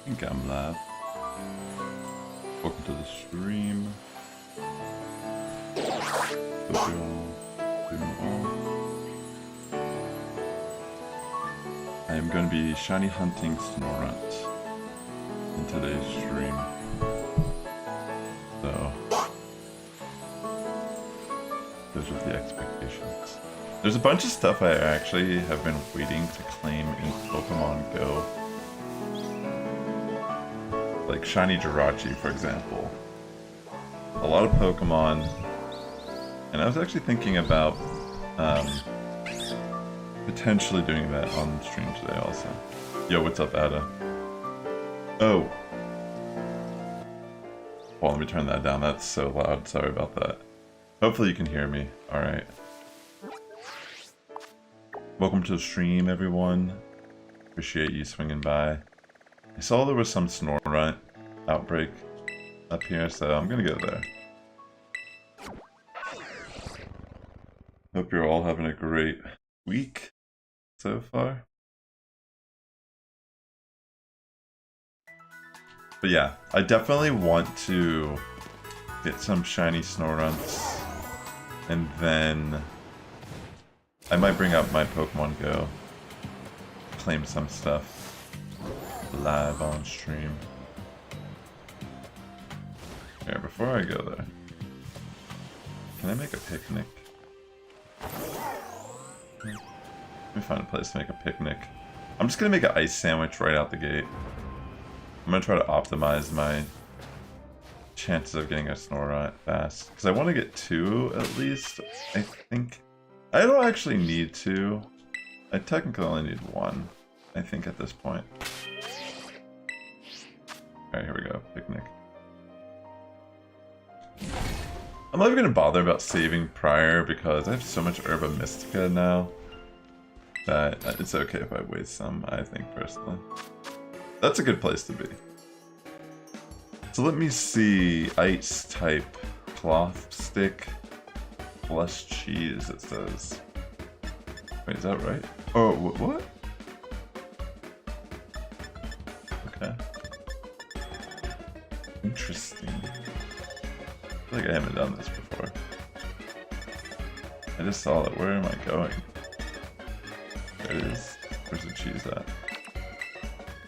I think I'm live. Welcome to the stream. Hope you're all doing well. I am going to be shiny hunting Snorunt in today's stream. So, those are the expectations. There's a bunch of stuff I actually have been waiting to claim in Pokemon Go. Like Shiny Jirachi, for example. A lot of Pokemon, and I was actually thinking about potentially doing that on stream today also. Yo, what's up, Ada? Oh. Well, let me turn that down. That's so loud. Sorry about that. Hopefully you can hear me. Alright. Welcome to the stream, everyone. Appreciate you swinging by. I saw there was some Snorunt outbreak up here, so I'm gonna go there. Hope you're all having a great week so far. But yeah, I definitely want to get some shiny Snorunts, and then I might bring up my Pokemon Go, claim some stuff live on stream. Here, before I go there, can I make a picnic? Let me find a place to make a picnic. I'm just gonna make an ice sandwich right out the gate. I'm gonna try to optimize my chances of getting a Snorunt fast, because I want to get 2 at least. I think I don't actually need 2. I technically only need 1, I think, at this point. Alright, here we go. Picnic. I'm not even going to bother about saving prior because I have so much Herba Mystica now that it's okay if I waste some, I think, personally. That's a good place to be. So let me see. Ice type cloth stick plus cheese, it says. Wait, is that right? Oh, what? Okay. Interesting. I feel like I haven't done this before. I just saw it. Where am I going? There it is. Where's the cheese at?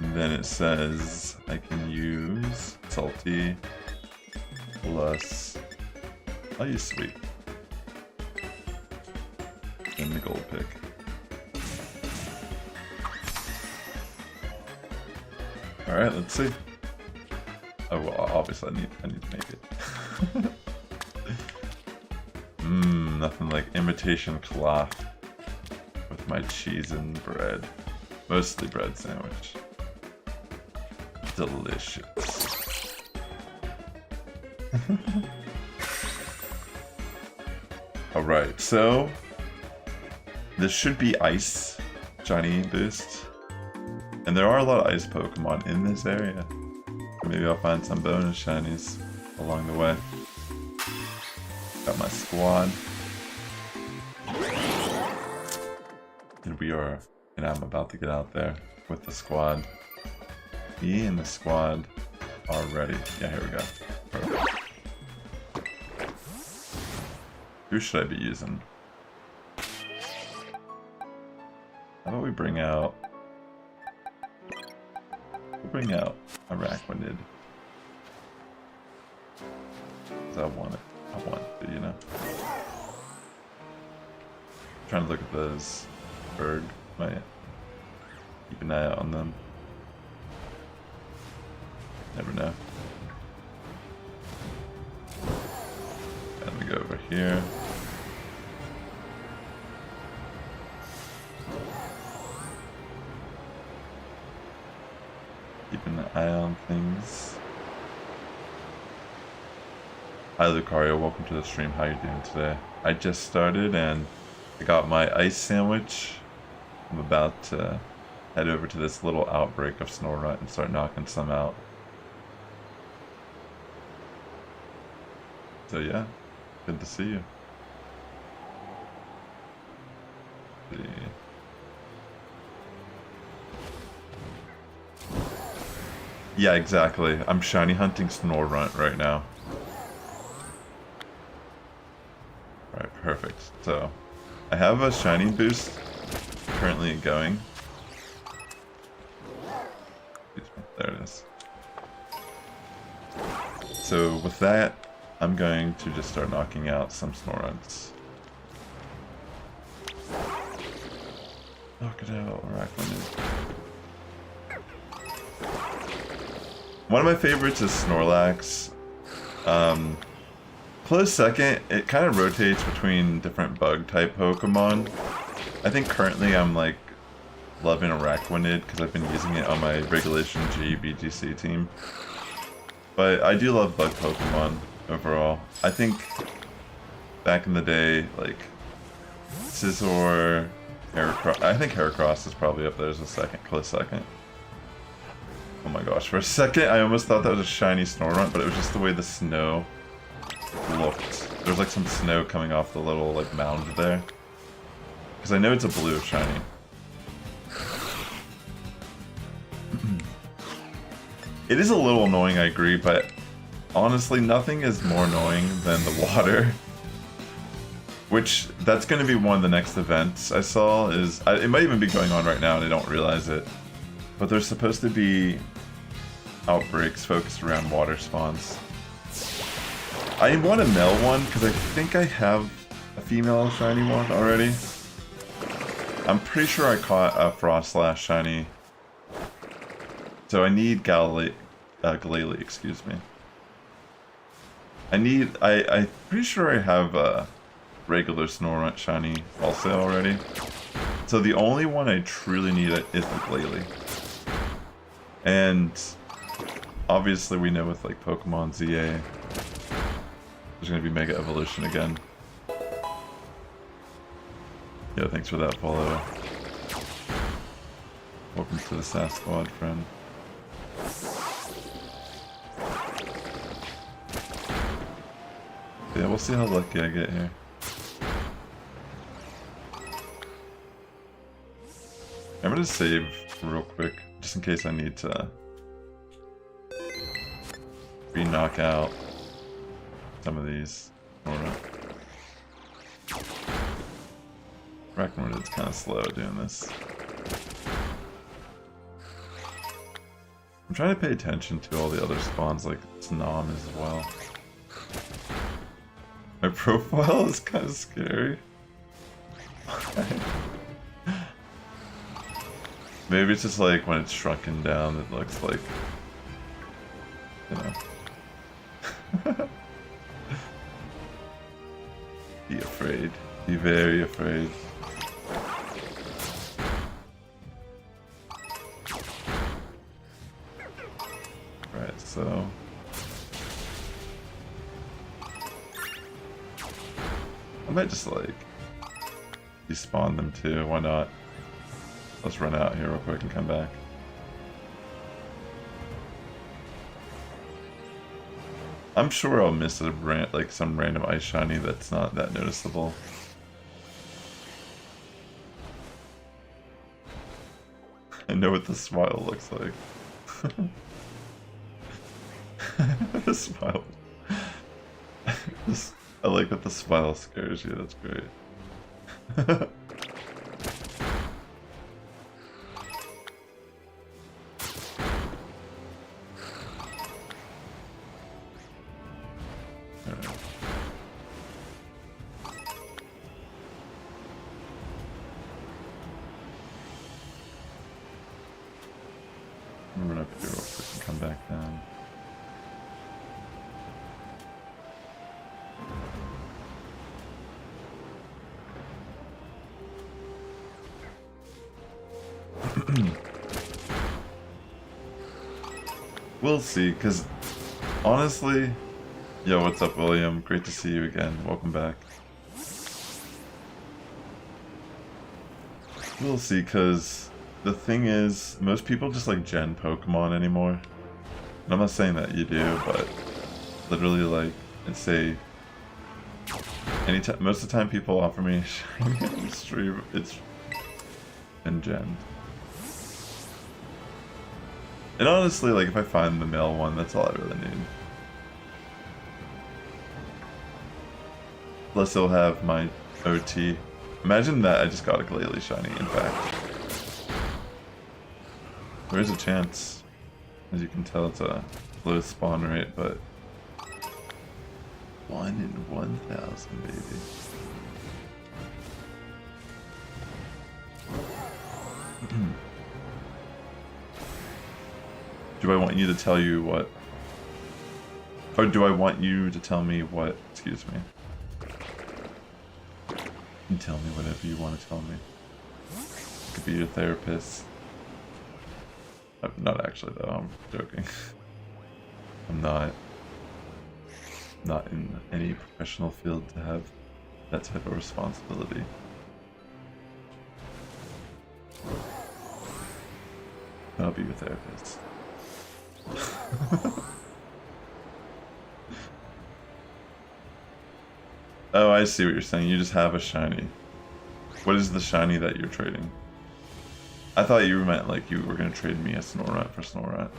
And then it says I can use salty plus... I'll use sweet. And the gold pick. Alright, let's see. Oh, well, obviously I need to make it. Nothing like imitation cloth with my cheese and bread. Mostly bread sandwich. Delicious. Alright, so this should be ice shiny boost. And there are a lot of ice Pokemon in this area. Maybe I'll find some bonus shinies along the way. Got my squad. And I'm about to get out there with the squad. Me and the squad are ready. Yeah, here we go. Perfect. Who should I be using? How about we bring out... We'll bring out Arachnid. Because I want it. I want it, you know? Trying to look at those bird. Might keep an eye out on them. Never know. Let me go over here. Keeping an eye on things. Hi Lucario, welcome to the stream. How you doing today? I just started and I got my ice sandwich. I'm about to head over to this little outbreak of Snorunt and start knocking some out. So yeah, good to see you. Let's see. Yeah, exactly. I'm shiny hunting Snorunt right now. Alright, perfect. So, I have a shiny boost currently going. There it is. So with that, I'm going to just start knocking out some Snorunts. Knock it out, Arachnid. One of my favorites is Snorlax. Close second, it kind of rotates between different bug type Pokemon. I think currently I'm like loving Arachnid because I've been using it on my Regulation G BGC team. But I do love bug Pokemon overall. I think back in the day, like Scizor, Heracross, I think Heracross is probably up there as a second, close second. Oh my gosh, for a second I almost thought that was a shiny Snorunt, but it was just the way the snow looked. There's like some snow coming off the little like mound there. Because I know it's a blue shiny. It is a little annoying, I agree, but honestly nothing is more annoying than the water. Which, that's going to be one of the next events I saw, is, it might even be going on right now and I don't realize it. But there's supposed to be outbreaks focused around water spawns. I want a male one, because I think I have a female shiny one already. I'm pretty sure I caught a Frostlass shiny. So I need Glalie, excuse me. I'm pretty sure I have a regular Snorunt shiny also already. So the only one I truly need is the Glalie. And obviously we know with like Pokemon ZA, there's gonna be Mega Evolution again. Yeah, thanks for that follow. Welcome to the Sass Squad, friend. Yeah, we'll see how lucky I get here. I'm gonna save real quick, just in case I need to re-knock out some of these. Arachnid is kind of slow doing this. I'm trying to pay attention to all the other spawns like Snom as well. My profile is kind of scary. Maybe it's just like when it's shrunken down, it looks like, you know. Be afraid. Be very afraid. Right, so. I might just like despawn them too, why not? Let's run out here real quick and come back. I'm sure I'll miss like some random ice shiny that's not that noticeable. I know what the smile looks like. The smile. I like that the smile scares you, that's great. Run up here real quick and come back down. We'll see, because honestly, yo, what's up, William? Great to see you again. Welcome back. We'll see, because the thing is, most people just like gen Pokemon anymore. And I'm not saying that you do, but literally, like, I'd say anytime, most of the time people offer me shiny on the stream, it's been gen. And honestly, like, if I find the male one, that's all I really need. Plus, they'll have my OT. Imagine that I just got a Glalie shiny, in fact. There is a chance. As you can tell, it's a low spawn rate, but 1 in 1,000, baby. Do I want you to tell you what? Or do I want you to tell me what? Excuse me. You tell me whatever you want to tell me. I could be your therapist. Not actually though, I'm joking. I'm not in any professional field to have that type of responsibility. I'll be your therapist. Oh, I see what you're saying. You just have a shiny. What is the shiny that you're trading? I thought you meant like you were going to trade me a Snorunt for Snorunt.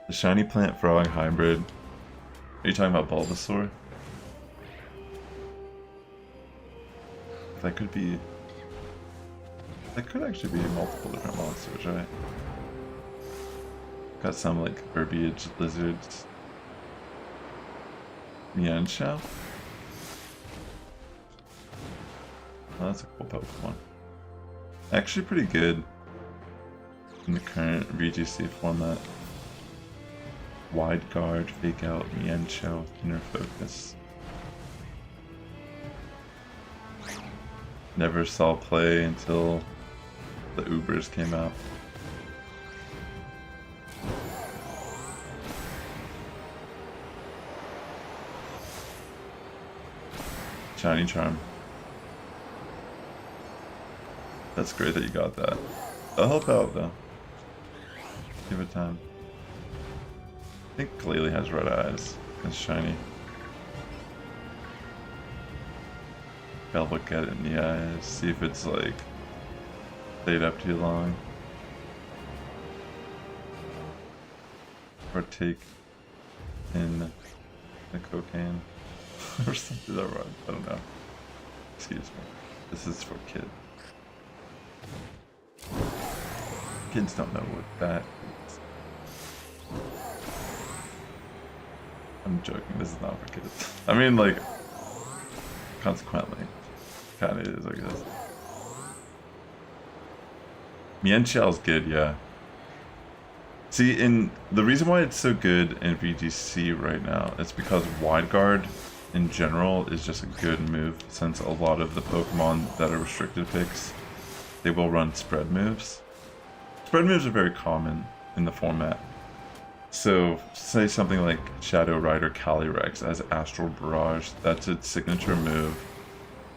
The shiny plant frog hybrid. Are you talking about Bulbasaur? That could be... That could actually be multiple different monsters, right? Got some like verbiage lizards. Mienshao? Oh, that's a cool Pokemon. Actually pretty good in the current VGC format. Wide Guard, Fake Out, Mienshao, Inner Focus. Never saw play until the Ubers came out. Shiny Charm. That's great that you got that. I'll help out though. Give it time. I think Glalie has red eyes. It's shiny. Gotta look at it in the eyes, see if it's like stayed up too long. Or take in the cocaine. Or something that wrong. I don't know. Excuse me. This is for kids. Kids don't know what that is. I'm joking, this is not for kids. I mean, like, consequently, kinda is, I guess. Mienshao's good, yeah. See, the reason why it's so good in VGC right now is because Wide Guard in general is just a good move, since a lot of the Pokemon that are restricted picks, they will run spread moves. Spread moves are very common in the format. So, say something like Shadow Rider Calyrex as Astral Barrage, that's its signature move,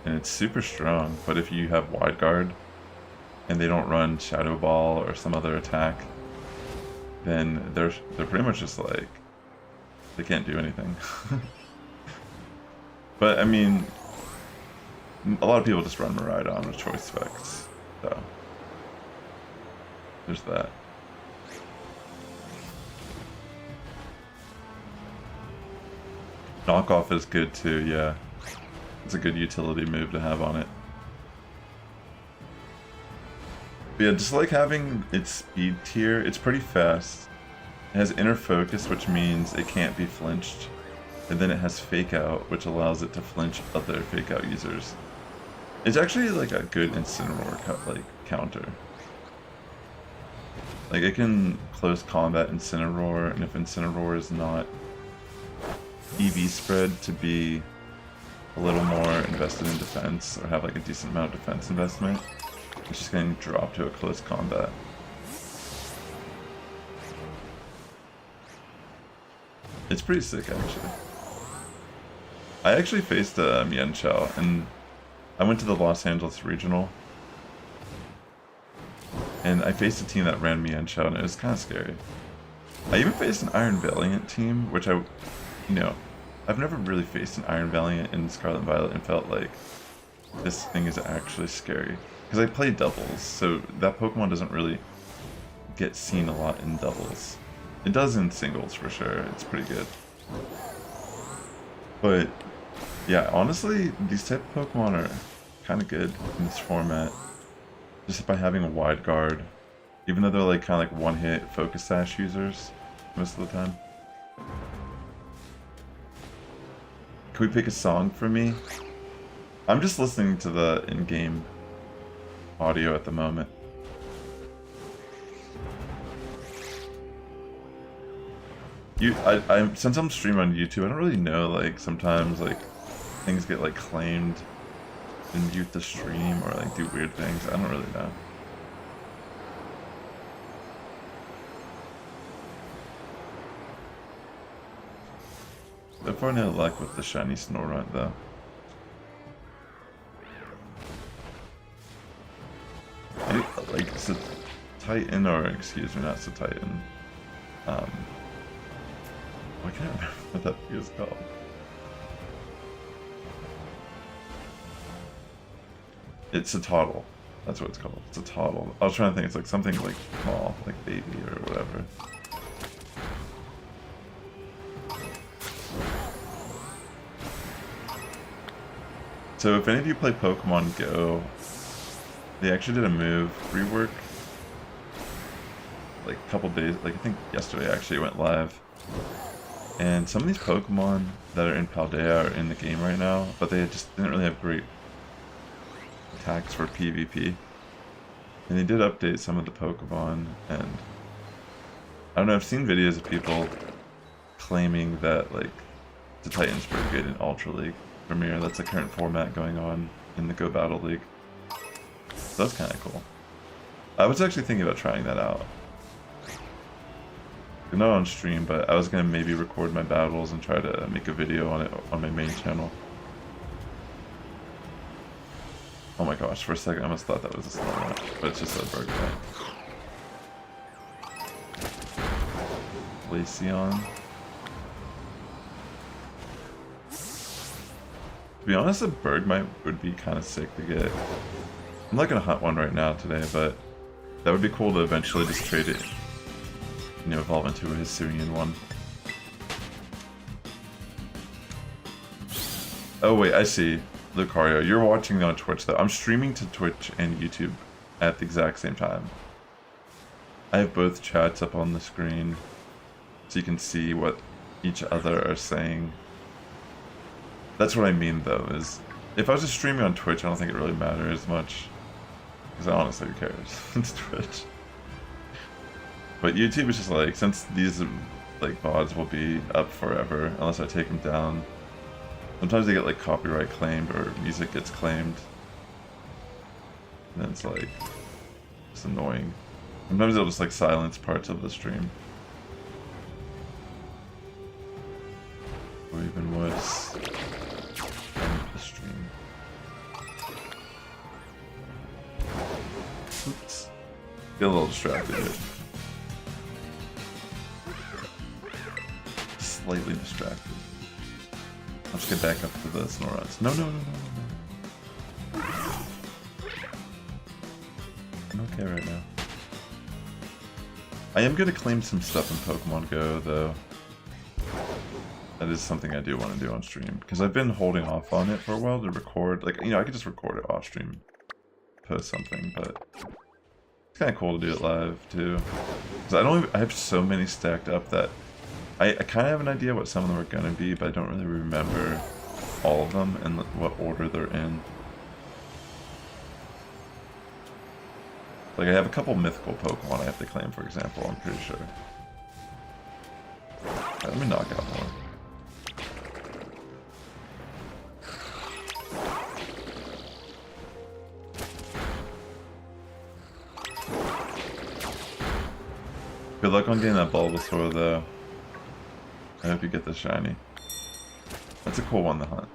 and it's super strong, but if you have Wide Guard, and they don't run Shadow Ball or some other attack, then they're pretty much just like, they can't do anything. But, I mean, a lot of people just run Miraidon with choice specs, so there's that. Knockoff is good too, yeah. It's a good utility move to have on it. But yeah, just like having its speed tier, it's pretty fast. It has inner focus, which means it can't be flinched. And then it has Fake Out, which allows it to flinch other Fake Out users. It's actually like a good Incineroar counter. Like it can close combat Incineroar, and if Incineroar is not EV spread to be a little more invested in defense, or have like a decent amount of defense investment, it's just getting dropped to a close combat. It's pretty sick actually. I actually faced a Mienshao, and I went to the Los Angeles Regional, and I faced a team that ran Mienshao, and it was kind of scary. I even faced an Iron Valiant team, which I've never really faced an Iron Valiant in Scarlet and Violet and felt like this thing is actually scary. Because I play doubles, so that Pokemon doesn't really get seen a lot in doubles. It does in singles for sure, it's pretty good. But yeah, honestly, these type of Pokemon are kind of good in this format. Just by having a wide guard. Even though they're like kind of like one-hit focus sash users most of the time. Can we pick a song for me? I'm just listening to the in-game audio at the moment. Since I'm streaming on YouTube, I don't really know, like, sometimes, like, things get, like, claimed and mute the stream or, like, do weird things. I don't really know. So far, no luck with the Shiny Snorunt, though. Like, it's a Titan, or excuse me, not so Titan. I can't remember what that is called. It's a toddle. That's what it's called. It's a toddle. I was trying to think. It's like something like small, like baby or whatever. So if any of you play Pokemon Go, they actually did a move rework. Like a couple days, like I think yesterday actually went live. And some of these Pokemon that are in Paldea are in the game right now, but they just didn't really have great attacks for PvP. And they did update some of the Pokemon, and I don't know, I've seen videos of people claiming that like the Titan's pretty good in Ultra League Premier. That's the current format going on in the Go Battle League. So that's kind of cool. I was actually thinking about trying that out. Not on stream, but I was gonna maybe record my battles and try to make a video on it on my main channel. Oh my gosh, for a second I almost thought that was a Snorunt, but it's just a Bergmite. Glaceon. To be honest, a Bergmite would be kind of sick to get. I'm not gonna hunt one right now today, but that would be cool to eventually just trade it. You know, evolve into a Hisuian one. Oh wait, I see. Lucario, you're watching on Twitch though. I'm streaming to Twitch and YouTube at the exact same time. I have both chats up on the screen so you can see what each other are saying. That's what I mean though, is if I was just streaming on Twitch, I don't think it really matters much. Because honestly, who cares? It's Twitch. But YouTube is just like, since these like VODs will be up forever unless I take them down. Sometimes they get like copyright claimed or music gets claimed. And then it's like, it's annoying. Sometimes they'll just like silence parts of the stream. Or even worse, end the stream. Oops. Get a little distracted here. Slightly distracted. Let's get back up to the Snorunts. No. I'm okay right now. I am going to claim some stuff in Pokemon Go, though. That is something I do want to do on stream. Because I've been holding off on it for a while to record. Like, you know, I could just record it off stream. Post something, but it's kind of cool to do it live, too. Because I have so many stacked up that I kind of have an idea what some of them are going to be, but I don't really remember all of them and what order they're in. Like, I have a couple mythical Pokemon I have to claim, for example, I'm pretty sure. Right, let me knock out more. Good luck on getting that Bulbasaur, though. I hope you get the shiny. That's a cool one to hunt.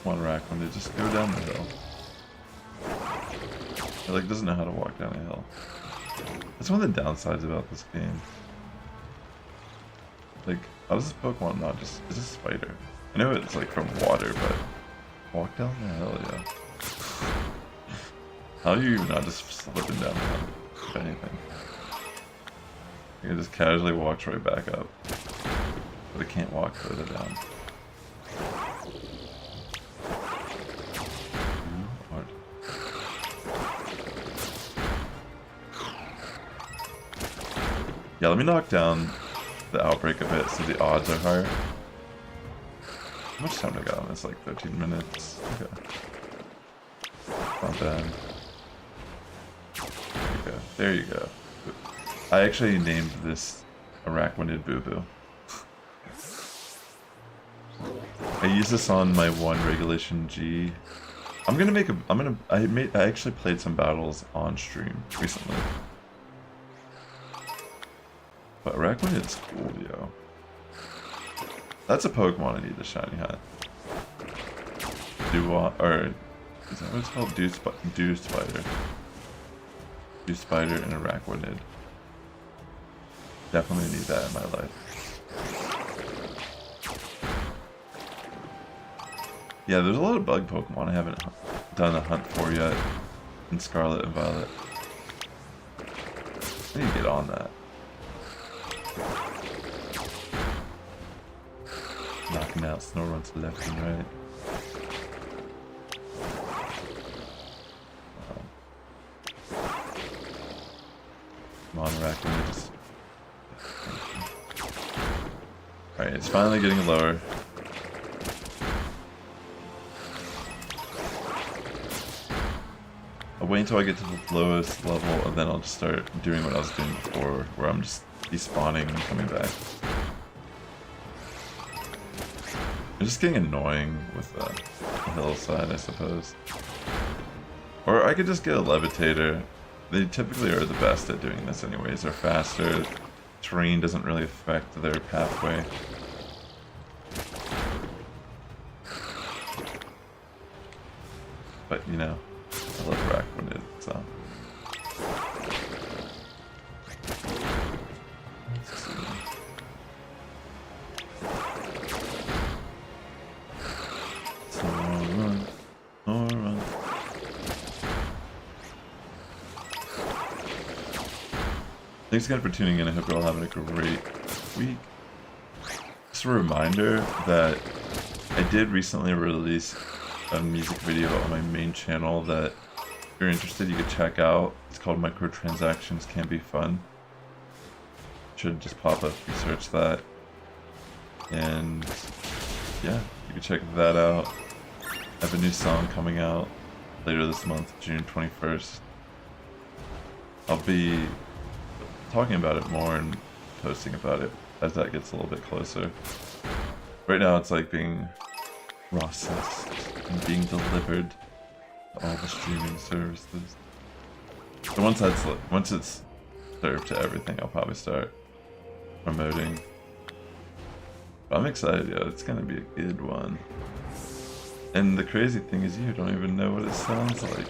One rack when they just go down the hill. It like doesn't know how to walk down a hill. That's one of the downsides about this game. Like, how does this Pokemon not just... Is this a spider? I know it's like from water, but... Walk down the hell, yeah. How are you even not just slipping down the hill, if anything? It just casually walks right back up. But it can't walk further down. Yeah, let me knock down the outbreak a bit so the odds are higher. How much time do I got on this? Like 13 minutes? Okay. Not bad. There you go. There you go. I actually named this Arachnid Boo Boo. I use this on my 1 Regulation G. I actually played some battles on stream recently. But Arachnid's cool, yo. That's a Pokemon I need to shiny hunt. Or is that what it's called? Dew Spider. Dew Spider and Arachnid. Definitely need that in my life. Yeah, there's a lot of bug Pokemon I haven't done a hunt for yet in Scarlet and Violet. I need to get on that. Knocking out Snorunts left and right. Come on, Arachnid, just... Alright, it's finally getting lower. I'll wait until I get to the lowest level and then I'll just start doing what I was doing before, where I'm just despawning and coming back. It's just getting annoying with the hillside, I suppose. Or I could just get a Levitator. They typically are the best at doing this anyways. They're faster, terrain doesn't really affect their pathway. But, you know, I love Arachnid, so... Let's see. Snorunt. Thanks again for tuning in. I hope you're all having a great week. Just a reminder that I did recently release a music video on my main channel that if you're interested you could check out. It's called Microtransactions Can Be Fun. Should just pop up if you search that. And yeah, you can check that out. I have a new song coming out later this month, June 21st. I'll be talking about it more and posting about it as that gets a little bit closer. Right now it's like being processed and being delivered to all the streaming services. So once it's served to everything, I'll probably start promoting. But I'm excited, yo. It's gonna be a good one. And the crazy thing is you don't even know what it sounds like.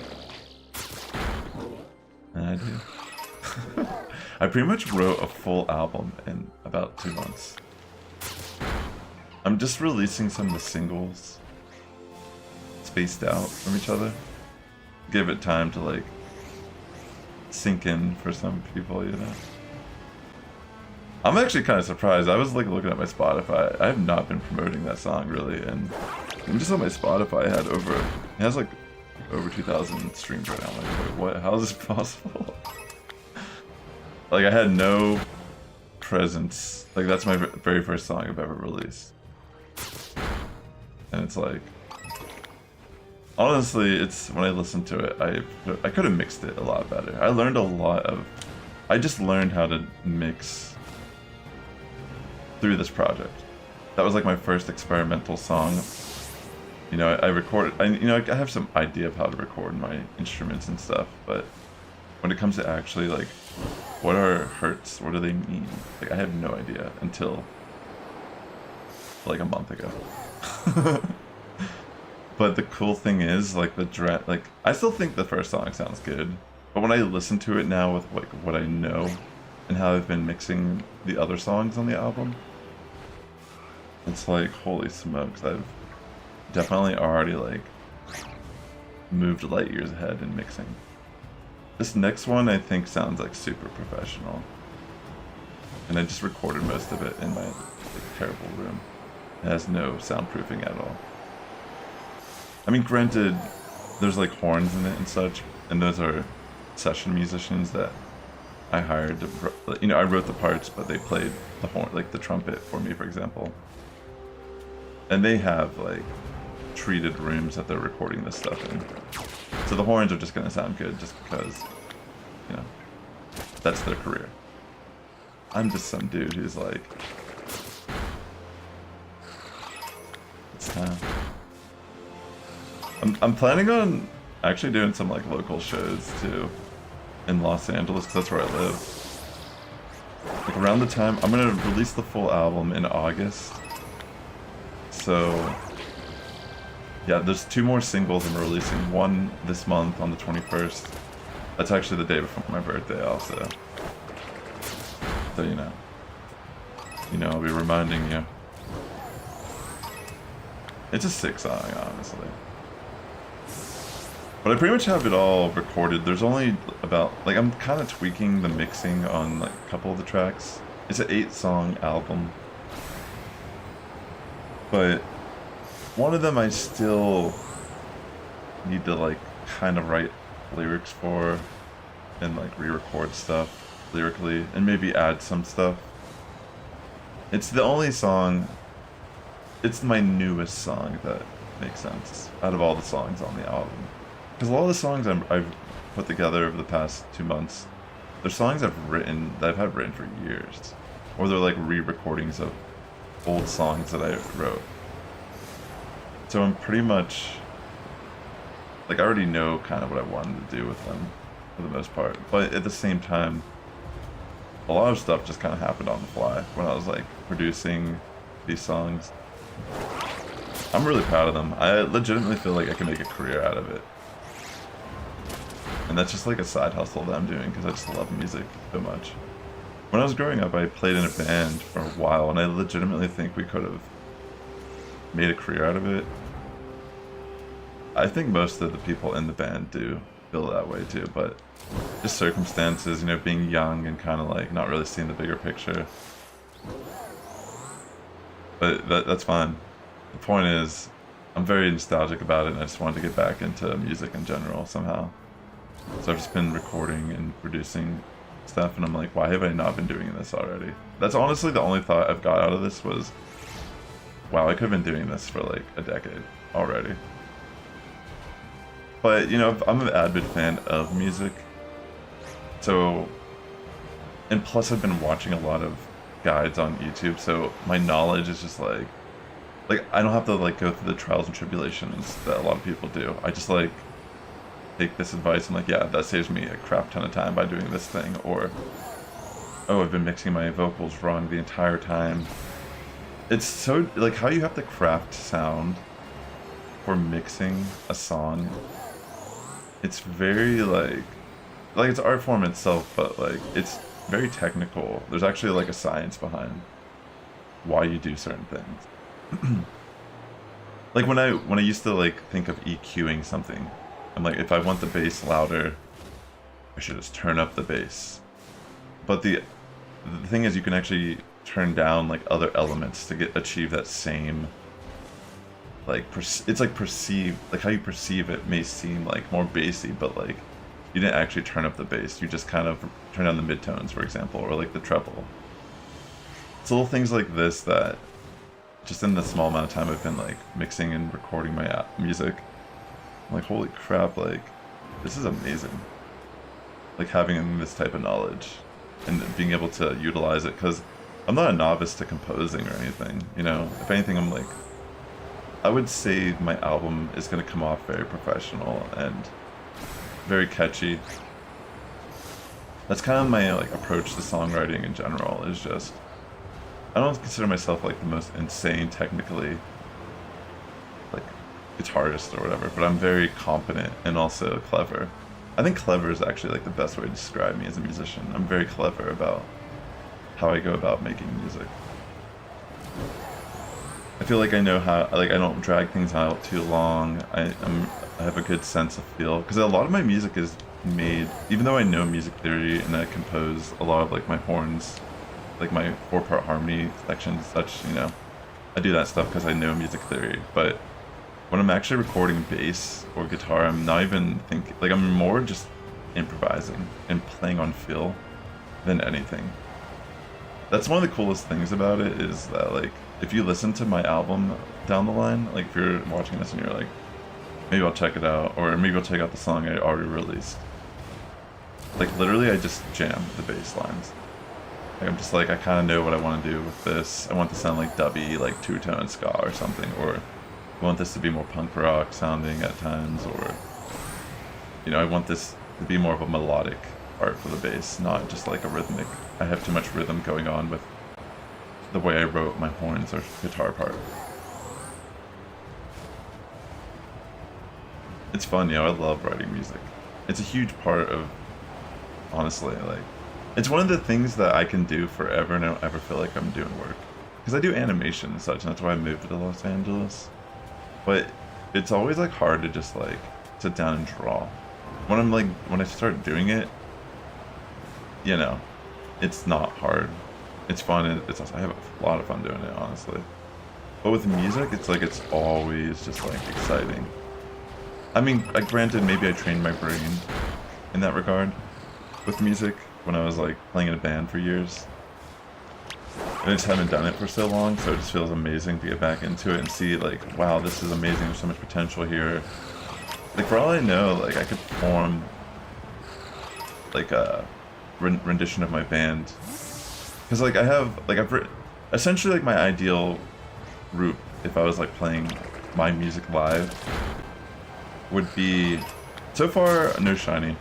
And I do. I pretty much wrote a full album in about 2 months. I'm just releasing some of the singles spaced out from each other. Give it time to like sink in for some people, you know. I'm actually kind of surprised. I was like looking at my Spotify. I have not been promoting that song really, and just on my Spotify it has like over 2,000 streams right now. I'm like, wait, what? How is this possible? Like I had no presence. Like that's my very first song I've ever released. And it's like, honestly, it's when I listen to it, I could have mixed it a lot better. I just learned how to mix through this project. That was like my first experimental song. You know, I have some idea of how to record my instruments and stuff, but when it comes to actually like, what are hertz? What do they mean? Like I have no idea until like a month ago. But the cool thing is, like I still think the first song sounds good, but when I listen to it now with like what I know and how I've been mixing the other songs on the album, It's like, holy smokes, I've definitely already like moved light years ahead in mixing. This next one I think sounds like super professional. And I just recorded most of it in my like, terrible room. It has no soundproofing at all. I mean, granted, there's like horns in it and such, and those are session musicians that I hired to, you know, I wrote the parts, but they played the horn, like the trumpet for me, for example. And they have like treated rooms that they're recording this stuff in. So the horns are just gonna sound good just because, you know, that's their career. I'm just some dude who's like, it's time. I'm planning on actually doing some like local shows too in Los Angeles, because that's where I live. Like around the time, I'm gonna release the full album in August. So yeah, there's 2 more singles I'm releasing. One this month on the 21st. That's actually the day before my birthday also. So you know, I'll be reminding you. It's a sick song, honestly. But I pretty much have it all recorded. There's only about, like, I'm kind of tweaking the mixing on like a couple of the tracks. It's an 8-song album. But one of them I still need to like kind of write lyrics for and like re-record stuff lyrically and maybe add some stuff. It's the only song, it's my newest song, if that makes sense, out of all the songs on the album. Because a lot of the songs I've put together over the past 2 months, they're songs I've had written for years. Or they're like re-recordings of old songs that I wrote. So I'm pretty much, like, I already know kind of what I wanted to do with them, for the most part. But at the same time, a lot of stuff just kind of happened on the fly when I was like producing these songs. I'm really proud of them. I legitimately feel like I can make a career out of it. And that's just like a side hustle that I'm doing because I just love music so much. When I was growing up, I played in a band for a while, and I legitimately think we could have made a career out of it. I think most of the people in the band do feel that way too, but just circumstances, you know, being young and kind of like not really seeing the bigger picture. But that's fine. The point is, I'm very nostalgic about it, and I just wanted to get back into music in general somehow. So I've just been recording and producing stuff, and I'm like, why have I not been doing this already? That's honestly the only thought I've got out of this was, wow, I could have been doing this for like a decade already. But, you know, I'm an avid fan of music. So, and plus I've been watching a lot of guides on YouTube, so my knowledge is just like I don't have to like go through the trials and tribulations that a lot of people do. I just like take this advice and like, yeah, that saves me a crap ton of time by doing this thing, or oh, I've been mixing my vocals wrong the entire time. It's so like how you have to craft sound for mixing a song. It's very like it's art form itself, but like it's very technical. There's actually like a science behind why you do certain things. Like when I used to like think of EQing something, I'm like, if I want the bass louder, I should just turn up the bass. But the thing is, you can actually turn down like other elements to achieve that same like it's like perceived, like how you perceive it may seem like more bassy, but like you didn't actually turn up the bass. You just kind of turn down the midtones, for example, or like the treble. It's little things like this that just in the small amount of time I've been like mixing and recording my music, I'm like, holy crap, like this is amazing. Like having this type of knowledge and being able to utilize it, because I'm not a novice to composing or anything, you know. If anything, I'm like, I would say my album is going to come off very professional and very catchy. That's kind of my like approach to songwriting in general, is just, I don't consider myself like the most insane technically like guitarist or whatever, but I'm very competent and also clever. I think clever is actually like the best way to describe me as a musician. I'm very clever about how I go about making music. feel like I know how, like I don't drag things out too long. I have a good sense of feel, because a lot of my music is made, even though I know music theory and I compose a lot of like my horns, like my 4-part harmony sections, such, you know, I do that stuff because I know music theory. But when I'm actually recording bass or guitar, I'm not even thinking, like I'm more just improvising and playing on feel than anything. That's one of the coolest things about it, is that like if you listen to my album down the line, like if you're watching this and you're like, maybe I'll check it out, or maybe I'll check out the song I already released. Like literally I just jam the bass lines. Like I'm just like, I kind of know what I want to do with this. I want to sound like dubby, like two-tone ska or something, or I want this to be more punk rock sounding at times, or, you know, I want this to be more of a melodic part for the bass, not just like a rhythmic. I have too much rhythm going on with the way I wrote my horns or guitar part. It's fun, you know, I love writing music. It's a huge part of, honestly, like, it's one of the things that I can do forever and I don't ever feel like I'm doing work. Because I do animation and such, and that's why I moved to Los Angeles. But it's always like hard to just like sit down and draw. When I start doing it, you know, it's not hard. It's fun. It's also, I have a lot of fun doing it, honestly. But with music, it's like it's always just like exciting. I mean, granted, maybe I trained my brain in that regard with music when I was like playing in a band for years. I just haven't done it for so long, so it just feels amazing to get back into it and see like, wow, this is amazing. There's so much potential here. Like for all I know, like I could form like a rendition of my band, because like I have like essentially like my ideal route if I was like playing my music live would be, so far no Shiny.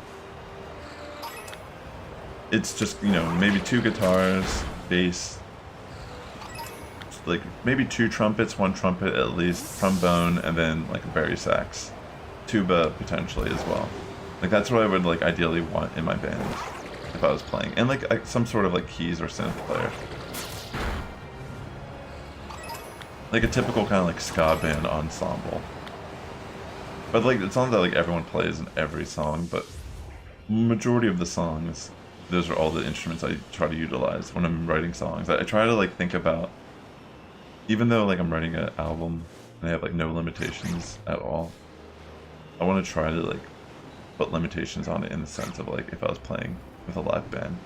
It's just, you know, maybe 2 guitars, bass, like maybe 2 trumpets, 1 trumpet at least, trombone, and then like a bari sax, tuba potentially as well. Like that's what I would like ideally want in my band if I was playing, and like some sort of like keys or synth player, like a typical kind of like ska band ensemble. But like it's not that like everyone plays in every song, but majority of the songs, those are all the instruments I try to utilize when I'm writing songs. I try to like think about, even though like I'm writing an album and I have like no limitations at all, I want to try to like put limitations on it in the sense of like if I was playing with a live band.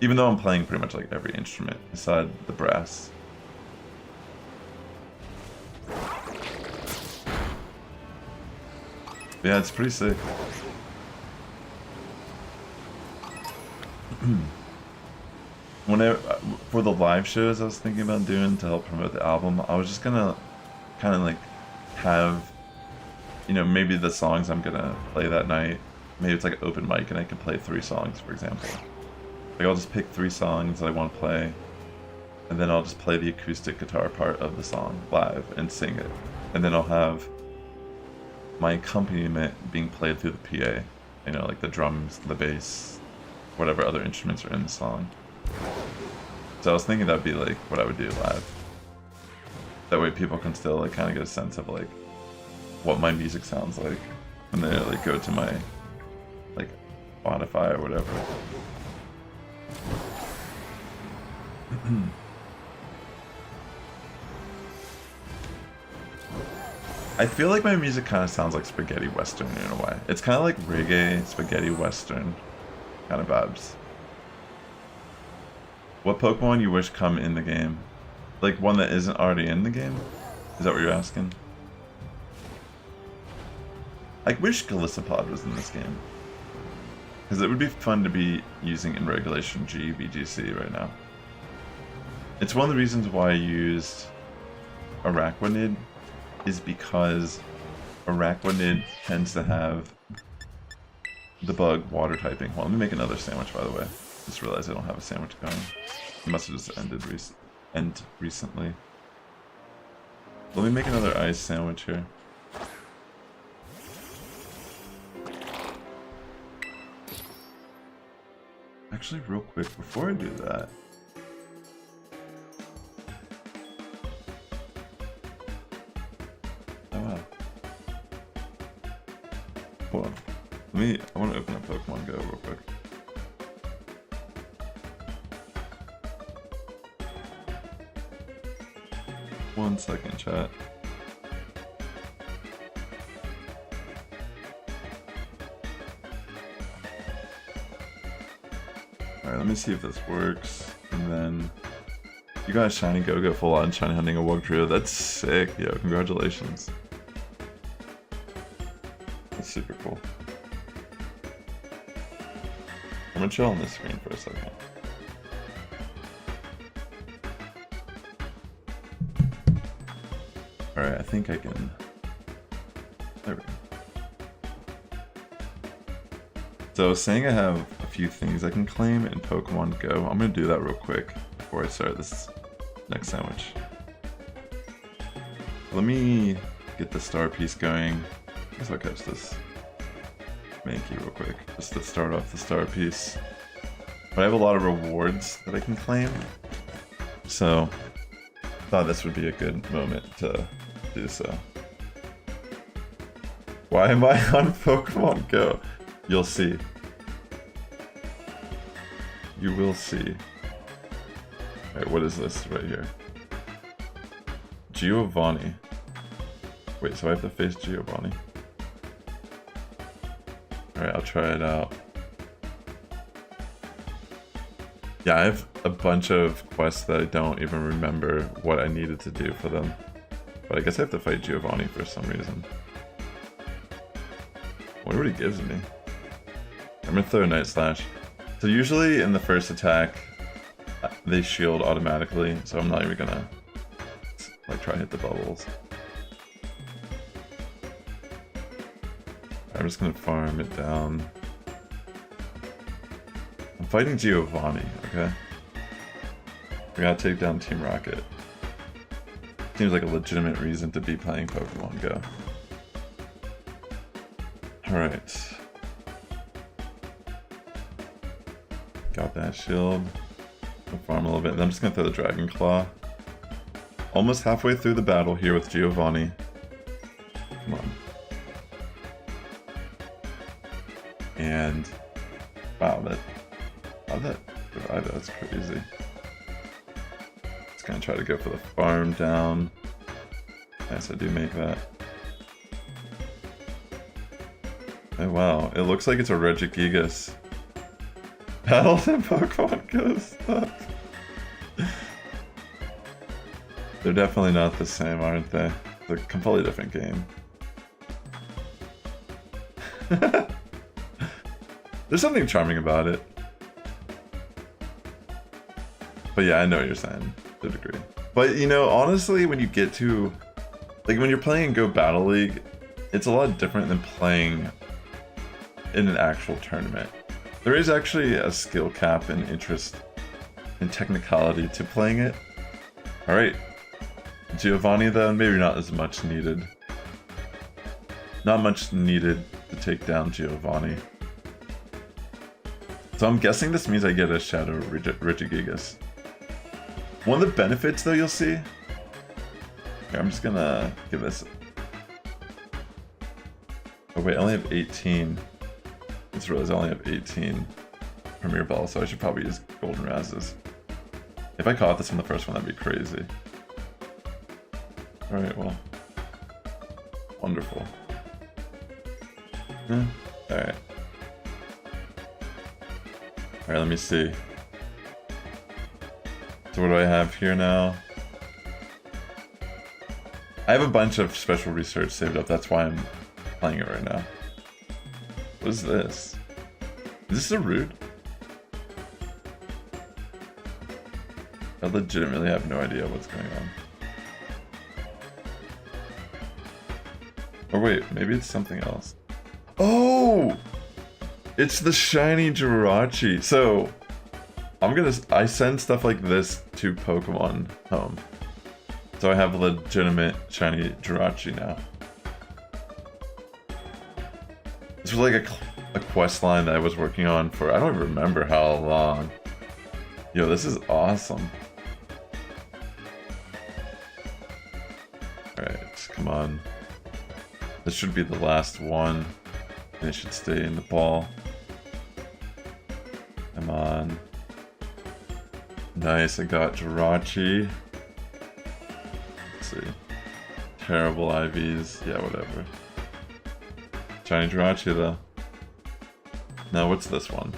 Even though I'm playing pretty much like every instrument beside the brass. Yeah, it's pretty sick. For the live shows I was thinking about doing to help promote the album, I was just gonna kind of like have, you know, maybe the songs I'm gonna play that night, maybe it's like an open mic and I can play 3 songs, for example. Like I'll just pick 3 songs that I want to play, and then I'll just play the acoustic guitar part of the song live and sing it. And then I'll have my accompaniment being played through the PA, you know, like the drums, the bass, whatever other instruments are in the song. So I was thinking that'd be like what I would do live. That way people can still like kind of get a sense of like what my music sounds like when they like go to my like Spotify or whatever. I feel like my music kind of sounds like spaghetti western in a way. It's kind of like reggae, spaghetti western kind of vibes. What Pokemon you wish come in the game? Like one that isn't already in the game? Is that what you're asking? I wish Galissapod was in this game, because it would be fun to be using in Regulation G, VGC right now. It's one of the reasons why I used Araquanid, is because Araquanid tends to have the bug water typing. Well, let me make another sandwich, by the way. Just realized I don't have a sandwich going. It must have just ended recently. Let me make another ice sandwich here. Actually, real quick, before I do that, wow. Hold on. I want to open up Pokemon Go real quick. One second, chat. Alright, let me see if this works. And then you got a Shiny Go-Go full on Shiny hunting a Wugtrio. That's sick, yo. Congratulations. That's super cool. I'm gonna chill on this screen for a second. Alright, I think I can... There we go. So I was saying I have a few things I can claim in Pokemon Go. I'm gonna do that real quick before I start this next sandwich. Let me get the star piece going. I guess I'll catch this Mankey real quick, just to start off the star piece. But I have a lot of rewards that I can claim, so I thought this would be a good moment to do so. Why am I on Pokemon Go? You'll see. You will see. Alright, what is this right here? Giovanni. Wait, so I have to face Giovanni? Alright, I'll try it out. Yeah, I have a bunch of quests that I don't even remember what I needed to do for them. But I guess I have to fight Giovanni for some reason. I wonder what he gives me. I'm gonna throw a Night Slash. So usually in the first attack, they shield automatically, so I'm not even gonna like try to hit the bubbles. I'm just gonna farm it down. I'm fighting Giovanni, okay? We gotta take down Team Rocket. Seems like a legitimate reason to be playing Pokemon Go. Alright. Got that shield. I'll farm a little bit, and I'm just gonna throw the Dragon Claw. Almost halfway through the battle here with Giovanni. Come on. And wow, how'd that survive? That's crazy. Just gonna try to go for the farm down. Nice, I do make that. Oh wow, it looks like it's a Regigigas. Battles and Pokemon Go stuff. They're definitely not the same, aren't they? They're a completely different game. There's something charming about it. But yeah, I know what you're saying, to a degree. But you know, honestly, when you get to... like when you're playing Go Battle League, it's a lot different than playing in an actual tournament. There is actually a skill cap and interest and technicality to playing it. Alright. Giovanni then, maybe not as much needed. Not much needed to take down Giovanni. So I'm guessing this means I get a Shadow Regigigas. One of the benefits though you'll see... here, I'm just gonna give this... oh wait, I only have 18. I just realized I only have 18 Premier Balls, so I should probably use Golden Razzes. If I caught this on the first one, that'd be crazy. Alright, well. Wonderful. Yeah, alright. Alright, let me see. So what do I have here now? I have a bunch of special research saved up, that's why I'm playing it right now. What is this? Is this a Rude? I legitimately have no idea what's going on. Or wait, maybe it's something else. Oh! It's the Shiny Jirachi. So, I send stuff like this to Pokemon Home. So I have a legitimate Shiny Jirachi now. This was like a quest line that I was working on for, I don't even remember how long. Yo, this is awesome. Alright, come on. This should be the last one. And it should stay in the ball. Come on. Nice, I got Jirachi. Let's see. Terrible IVs. Yeah, whatever. Shiny Jirachi though. Now what's this one?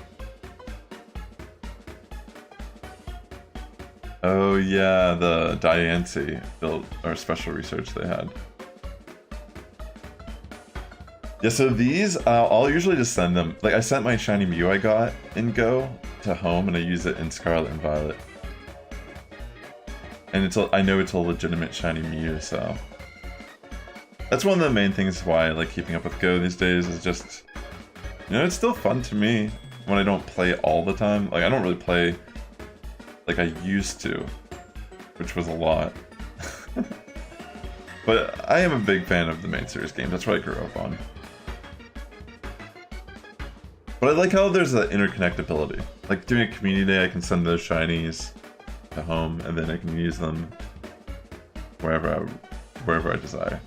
Oh yeah, the Niantic build or special research they had. Yeah, so these, I'll usually just send them. Like I sent my Shiny Mew I got in Go to Home, and I use it in Scarlet and Violet. And I know it's a legitimate Shiny Mew, so that's one of the main things why I like keeping up with Go these days. Is just, you know, it's still fun to me when I don't play all the time. Like I don't really play like I used to, which was a lot. But I am a big fan of the main series games. That's what I grew up on. But I like how there's an interconnectability. Like during a community day, I can send those shinies to Home, and then I can use them wherever I desire.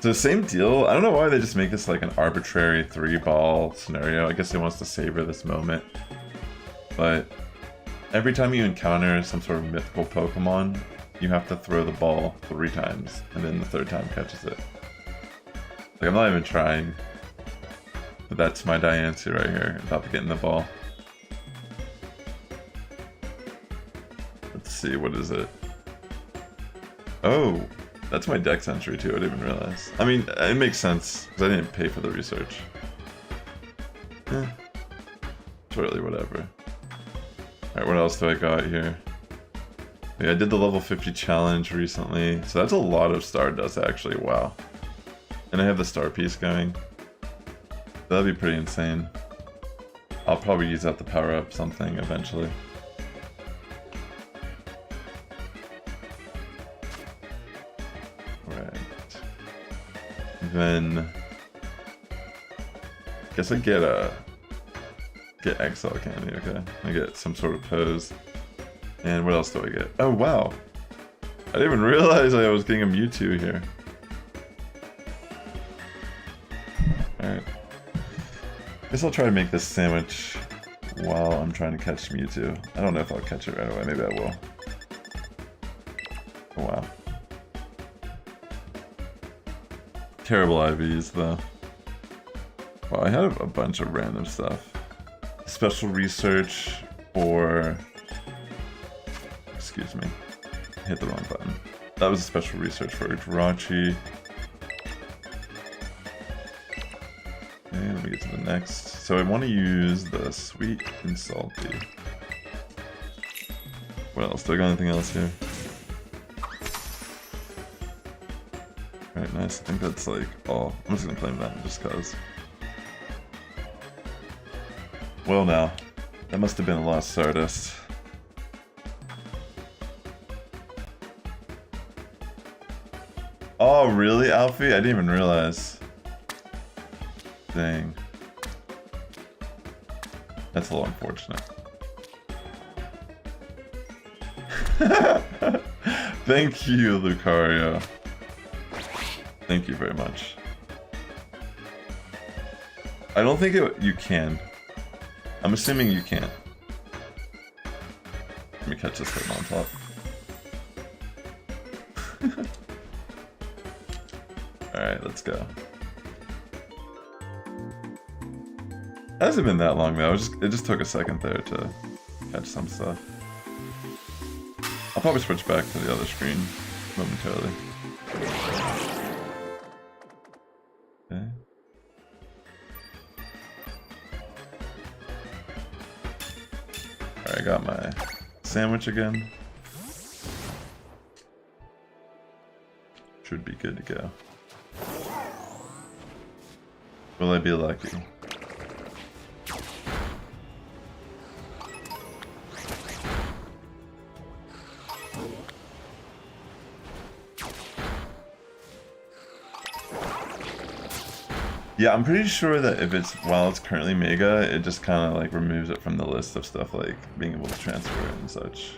So same deal. I don't know why they just make this like an arbitrary 3-ball scenario. I guess they want us to savor this moment. But every time you encounter some sort of mythical Pokemon, you have to throw the ball 3 times, and then the 3rd time catches it. Like, I'm not even trying. But that's my Niantic right here, about to get in the ball. Let's see, what is it? Oh, that's my Dex entry too, I didn't even realize. I mean, it makes sense, because I didn't pay for the research. It's really whatever. Alright, what else do I got here? Yeah, I did the level 50 challenge recently, so that's a lot of Stardust actually, wow. And I have the star piece going. That'd be pretty insane. I'll probably use that to power up something eventually. Right. Then guess I get Exile Candy, okay. I get some sort of pose. And what else do I get? Oh wow! I didn't even realize I was getting a Mewtwo here. Alright. Guess I'll try to make this sandwich while I'm trying to catch Mewtwo. I don't know if I'll catch it right away, maybe I will. Oh wow. Terrible IVs though. Wow, I have a bunch of random stuff. Special research for... Excuse me. I hit the wrong button. That was a special research for Jirachi. Okay, let me get to the next. So I want to use the sweet and salty. What else? Do I got anything else here? Alright, nice. I think that's like all. I'm just gonna claim that just cause. Well now, that must have been a lot of Stardust. Oh really, Alfie? I didn't even realize. Dang. That's a little unfortunate. Thank you, Lucario. Thank you very much. I don't think you can. I'm assuming you can't. Let me catch this hit on top. Alright, let's go. It hasn't been that long though, it just took a second there to catch some stuff. I'll probably switch back to the other screen momentarily. Okay. Alright, I got my sandwich again. Should be good to go. Will I be lucky? Yeah, I'm pretty sure that if it's while it's currently Mega, it just kind of like removes it from the list of stuff like being able to transfer it and such.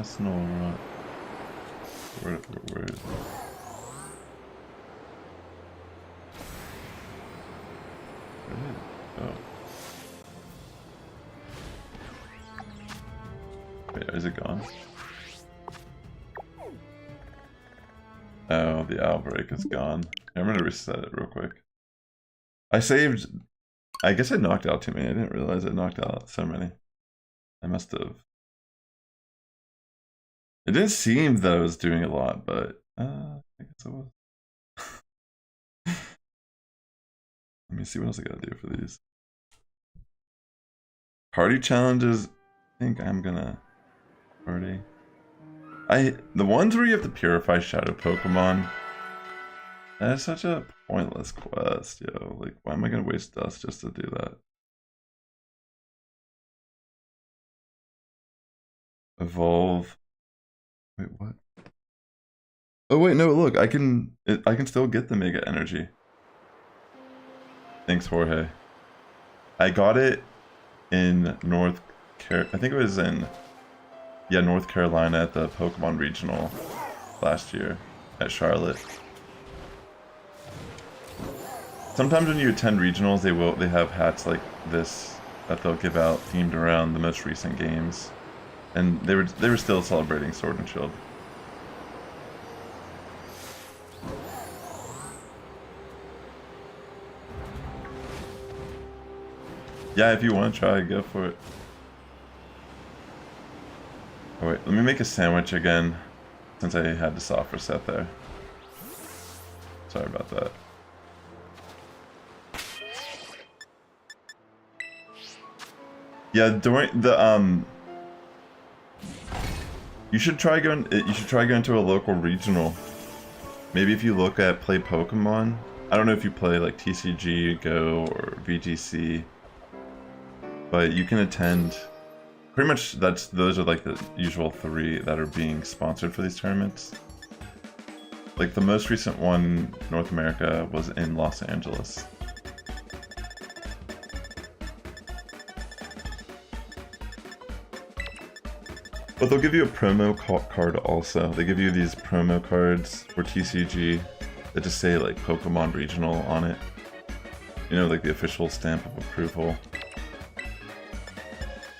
Snorunt. Where is it? Oh. Wait, is it gone? Oh, the outbreak is gone. I'm gonna reset it real quick. I saved... I guess I knocked out too many. I didn't realize I knocked out so many. I must have... It didn't seem that I was doing a lot, but... I guess I was. Let me see what else I gotta do for these. Party challenges... I think I'm gonna... Party... The ones where you have to purify shadow Pokemon... That is such a pointless quest, yo. Like, why am I gonna waste dust just to do that? Evolve... Wait, what? Oh wait, no, look, I can still get the Mega Energy. Thanks, Jorge. I got it in I think it was in... Yeah, North Carolina at the Pokemon Regional last year at Charlotte. Sometimes when you attend regionals, they have hats like this that they'll give out themed around the most recent games, and they were still celebrating Sword and Shield. Yeah, if you want to try, go for it. Oh wait, let me make a sandwich again, since I had the soft reset there. Sorry about that. Yeah, during the you should try going to a local regional. Maybe if you look at Play Pokemon. I don't know if you play like TCG, Go, or VGC, but you can attend. Pretty much those are like the usual 3 that are being sponsored for these tournaments. Like the most recent one, North America, was in Los Angeles. But they'll give you a promo card also. They give you these promo cards for TCG that just say like Pokemon Regional on it. You know, like the official stamp of approval.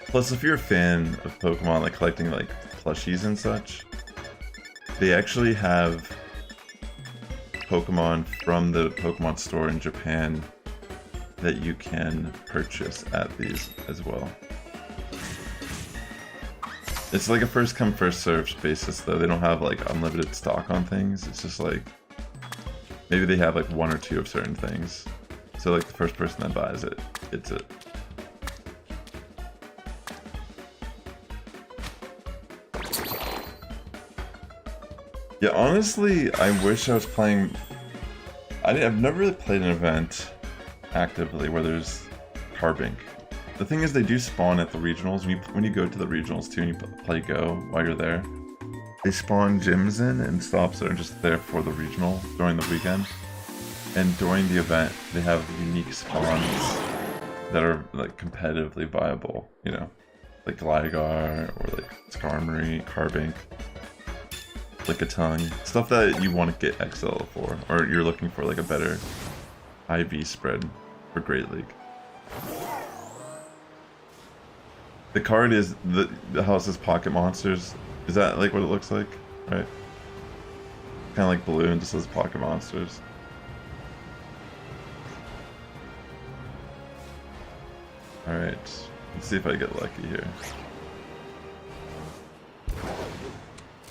Plus, if you're a fan of Pokemon, like collecting like plushies and such, they actually have Pokemon from the Pokemon store in Japan that you can purchase at these as well. It's like a first come first served basis though. They don't have like unlimited stock on things. It's just like maybe they have like 1 or 2 of certain things. So like the first person that buys it gets it. Yeah, honestly, I wish I was playing... I've never really played an event actively where there's Carbink. The thing is, they do spawn at the regionals. When you go to the regionals too and you play Go while you're there, they spawn gyms in and stops that are just there for the regional during the weekend. And during the event, they have unique spawns that are like competitively viable, you know, like Gligar or like Skarmory, Carbink, Lickitung, stuff that you want to get XL for, or you're looking for like a better IV spread for Great League. The card is the house is Pocket Monsters. Is that like what it looks like? Right? Kind of like blue and just says Pocket Monsters. Alright, let's see if I get lucky here.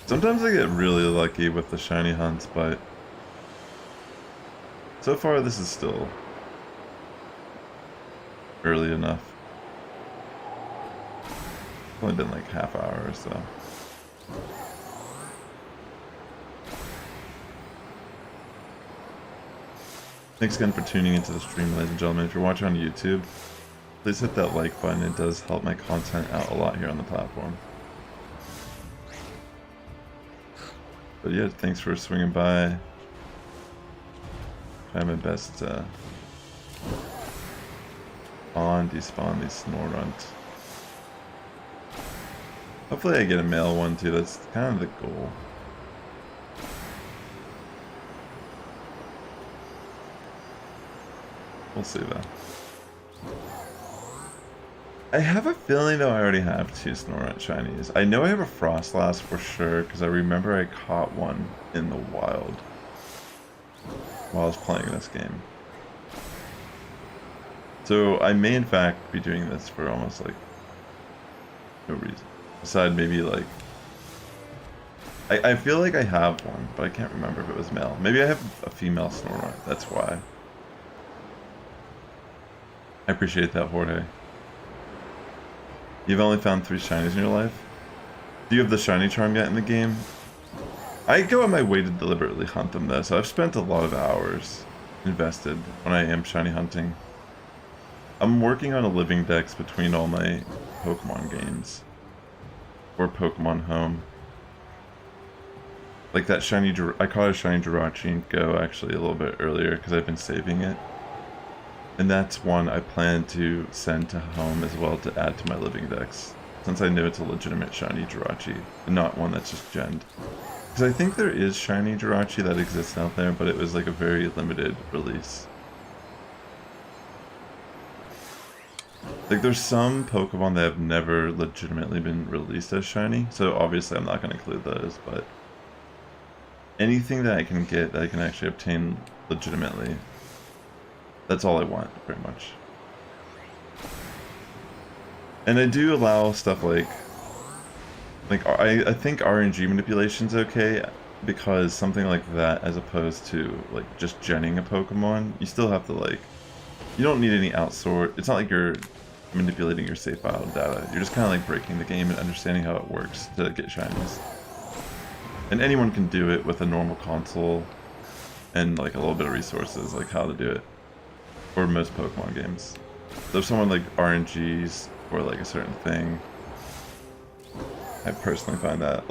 Sometimes I get really lucky with the shiny hunts, but so far this is still early enough. It's only been like half hour or so. Thanks again for tuning into the stream, ladies and gentlemen. If you're watching on YouTube, please hit that like button. It does help my content out a lot here on the platform. But yeah, thanks for swinging by. Try my best to despawn these Snorunt. Hopefully I get a male one too, that's kind of the goal. We'll see though. I have a feeling though I already have 2 Snorunt shinies. I know I have a Frostlass for sure, because I remember I caught one in the wild while I was playing this game. So I may in fact be doing this for almost like no reason. Aside maybe like... I feel like I have one, but I can't remember if it was male. Maybe I have a female Snorunt, that's why. I appreciate that, Jorge. You've only found 3 shinies in your life? Do you have the shiny charm yet in the game? I go on my way to deliberately hunt them though, so I've spent a lot of hours invested when I am shiny hunting. I'm working on a living dex between all my Pokemon games. Or Pokemon Home. Like that shiny, I caught a shiny Jirachi in Go actually a little bit earlier because I've been saving it. And that's one I plan to send to Home as well to add to my living dex. Since I know it's a legitimate shiny Jirachi, and not one that's just genned. Because I think there is shiny Jirachi that exists out there, but it was like a very limited release. Like there's some Pokemon that have never legitimately been released as shiny, so obviously I'm not going to include those, but anything that I can get that I can actually obtain legitimately, that's all I want, pretty much. And I do allow stuff like I think RNG manipulation's okay, because something like that, as opposed to like just genning a Pokemon, you still have to like, you don't need any outsort. It's not like you're manipulating your save file data. You're just kind of like breaking the game and understanding how it works to get shinies. And anyone can do it with a normal console and like a little bit of resources, like how to do it. For most Pokemon games. So if someone like RNGs or like a certain thing, I personally find that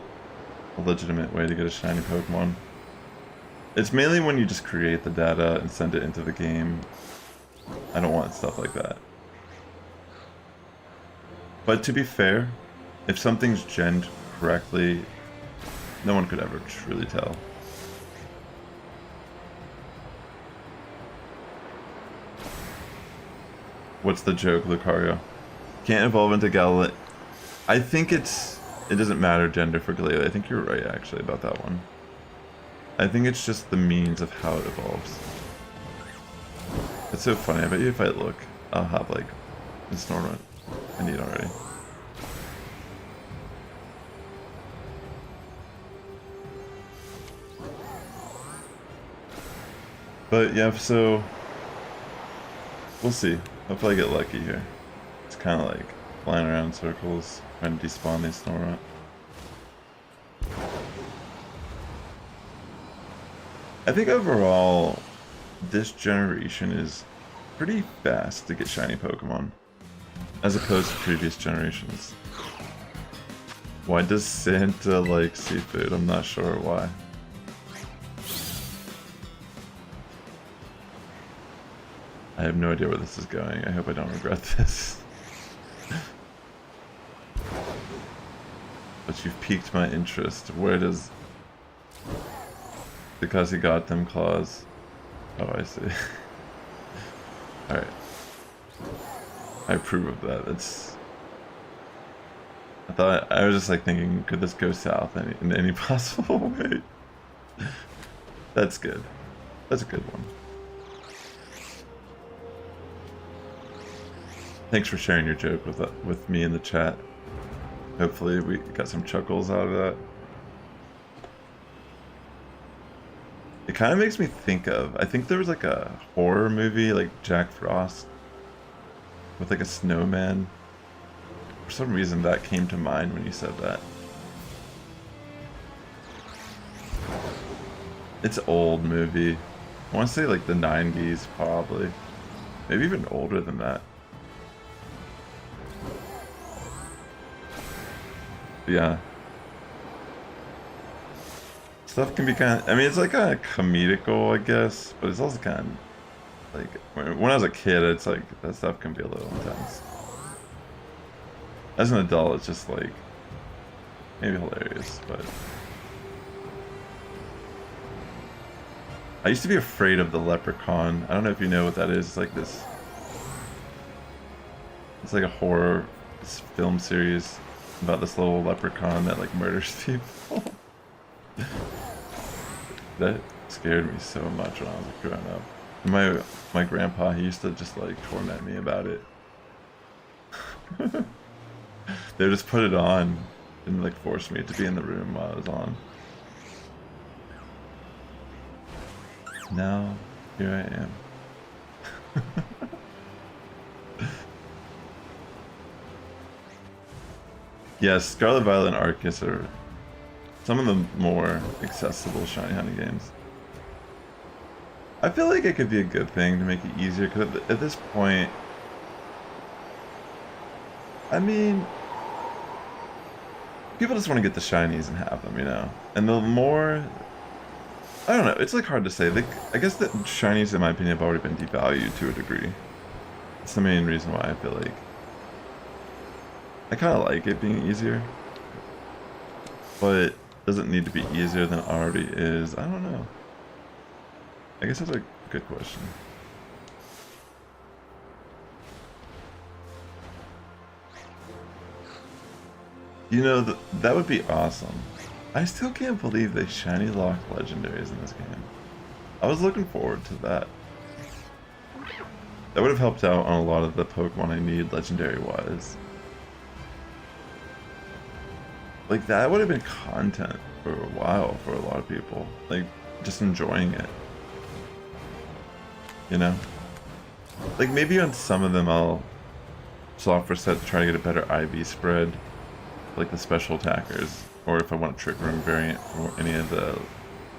a legitimate way to get a shiny Pokemon. It's mainly when you just create the data and send it into the game. I don't want stuff like that. But to be fair, if something's genned correctly, no one could ever truly tell. What's the joke, Lucario? Can't evolve into Galileo. I think it doesn't matter gender for Galileo. I think you're right actually about that one. I think it's just the means of how it evolves. It's so funny. I bet you if I look, I'll have like a Snorunt. I need already. But yeah, so we'll see. Hopefully I get lucky here. It's kind of like flying around in circles, trying to despawn these Snorunt. I think overall, this generation is pretty fast to get shiny Pokemon, as opposed to previous generations. Why does Santa like seafood? I'm not sure why. I have no idea where this is going. I hope I don't regret this. But you've piqued my interest. Where does... Because he got them claws. Oh, I see. Alright. I approve of that. That's... I was just like thinking, could this go south in any possible way? That's good. That's a good one. Thanks for sharing your joke with me in the chat. Hopefully we got some chuckles out of that. It kind of makes me think of, I think there was like a horror movie like Jack Frost with like a snowman. For some reason that came to mind when you said that. It's an old movie. I want to say like the 90s probably. Maybe even older than that. Yeah. Stuff can be kind of, I mean, it's like kind of comedical, I guess, but it's also kind of like, when I was a kid, it's like, that stuff can be a little intense. As an adult, it's just like, maybe hilarious, but I used to be afraid of the leprechaun. I don't know if you know what that is. It's like this. It's like a horror film series about this little leprechaun that like murders people. That scared me so much when I was like, growing up. And my grandpa, he used to just like torment me about it. They would just put it on and like force me to be in the room while it was on. Now, here I am. Yes, Scarlet, Violet, and Arceus are some of the more accessible Shiny Honey games. I feel like it could be a good thing to make it easier, because at this point, I mean, people just want to get the shinies and have them, you know? And the more, I don't know, it's like hard to say. I guess that shinies, in my opinion, have already been devalued to a degree. It's the main reason why I feel like I kind of like it being easier, but does it need to be easier than it already is? I don't know. I guess that's a good question. You know, that would be awesome. I still can't believe they shiny locked legendaries in this game. I was looking forward to that. That would have helped out on a lot of the Pokemon I need legendary-wise. Like, that would have been content for a while for a lot of people. Like, just enjoying it. You know? Like, maybe on some of them I'll software set to try to get a better IV spread. Like the special attackers. Or if I want a Trick Room variant for any of the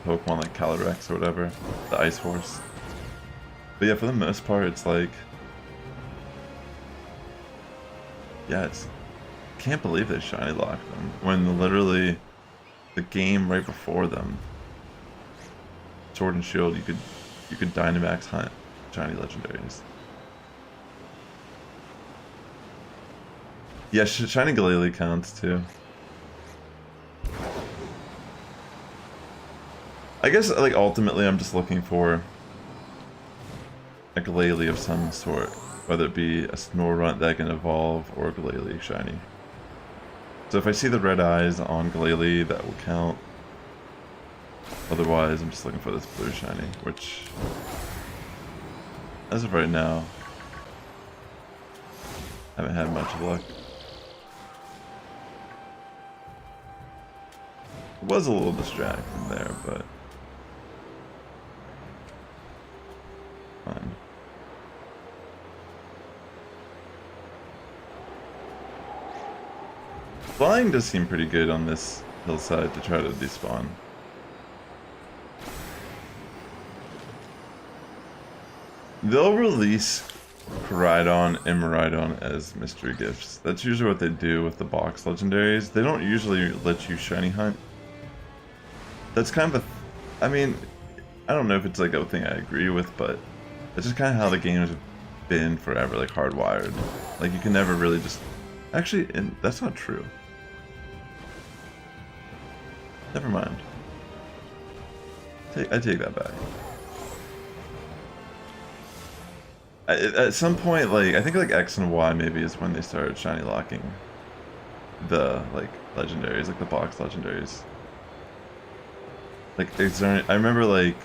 Pokemon like Calyrex or whatever. The Ice Horse. But yeah, for the most part, it's like... Yeah, it's... Can't believe they shiny locked them when literally the game right before them, Sword and Shield, you could Dynamax hunt shiny legendaries. Yeah, shiny Glalie counts too. I guess like ultimately I'm just looking for a Glalie of some sort, whether it be a Snorunt that can evolve or a Glalie shiny. So if I see the red eyes on Glalie, that will count. Otherwise, I'm just looking for this blue shiny, which, as of right now, haven't had much luck. It was a little distracting there, but fine. Flying does seem pretty good on this hillside to try to despawn. They'll release Koraidon and Miraidon as mystery gifts. That's usually what they do with the box legendaries. They don't usually let you shiny hunt. That's kind of a... I mean, I don't know if it's like a thing I agree with, but it's just kind of how the games have been forever, like hardwired. Like you can never really just... Actually, and that's not true. Never mind. I take that back. At some point, like, I think like X and Y maybe is when they started shiny locking the, like, legendaries, like the box legendaries. Like, I remember, like,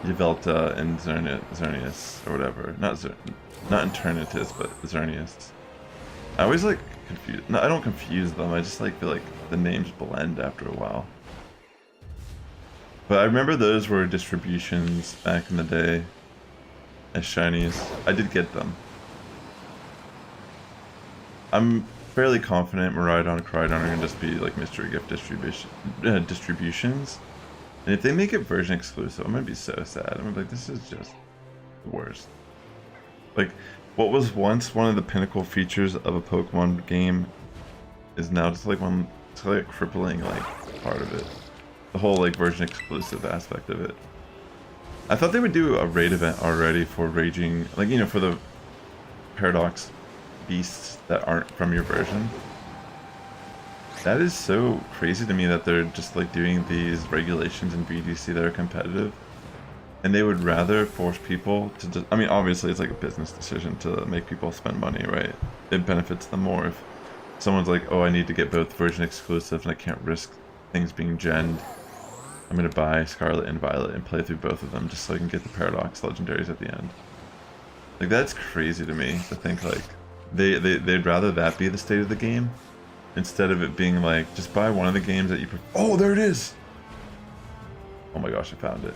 Yvelta and Xerneas, or whatever. Not Eternatus, but Xerneas. I always, like, confuse... No, I don't confuse them, I just, like, feel like the names blend after a while. But I remember those were distributions back in the day as shinies. I did get them. I'm fairly confident Miraidon and Koraidon are going to just be, like, mystery gift distributions. And if they make it version exclusive, I'm going to be so sad. I'm going to be like, this is just the worst. Like, what was once one of the pinnacle features of a Pokemon game is now just like it's like a crippling like part of it. The whole like version exclusive aspect of it. I thought they would do a raid event already for raging, like, you know, for the Paradox beasts that aren't from your version. That is so crazy to me that they're just like doing these regulations in BDC that are competitive. And they would rather force people to just, I mean, obviously it's like a business decision to make people spend money, right? It benefits them more if someone's like, oh, I need to get both version exclusives and I can't risk things being genned. I'm gonna buy Scarlet and Violet and play through both of them just so I can get the Paradox legendaries at the end. Like, that's crazy to me to think like they'd rather that be the state of the game instead of it being like, just buy one of the games that you prefer. Oh, there it is! Oh my gosh, I found it.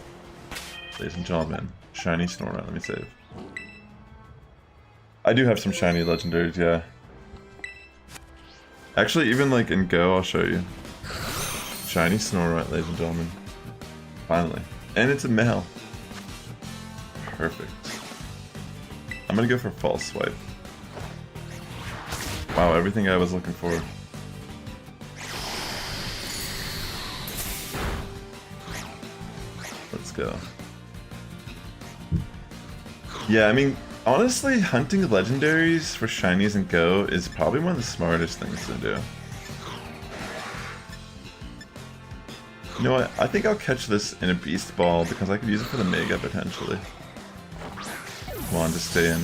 Ladies and gentlemen, Shiny Snorunt. Let me save. I do have some shiny legendaries, yeah. Actually, even like in Go, I'll show you. Shiny Snorunt, ladies and gentlemen. Finally. And it's a male. Perfect. I'm gonna go for false swipe. Wow, everything I was looking for. Let's go. Yeah, I mean, honestly, hunting legendaries for shinies and Go is probably one of the smartest things to do. You know what? I think I'll catch this in a Beast Ball because I could use it for the Mega potentially. Come on, just stay in.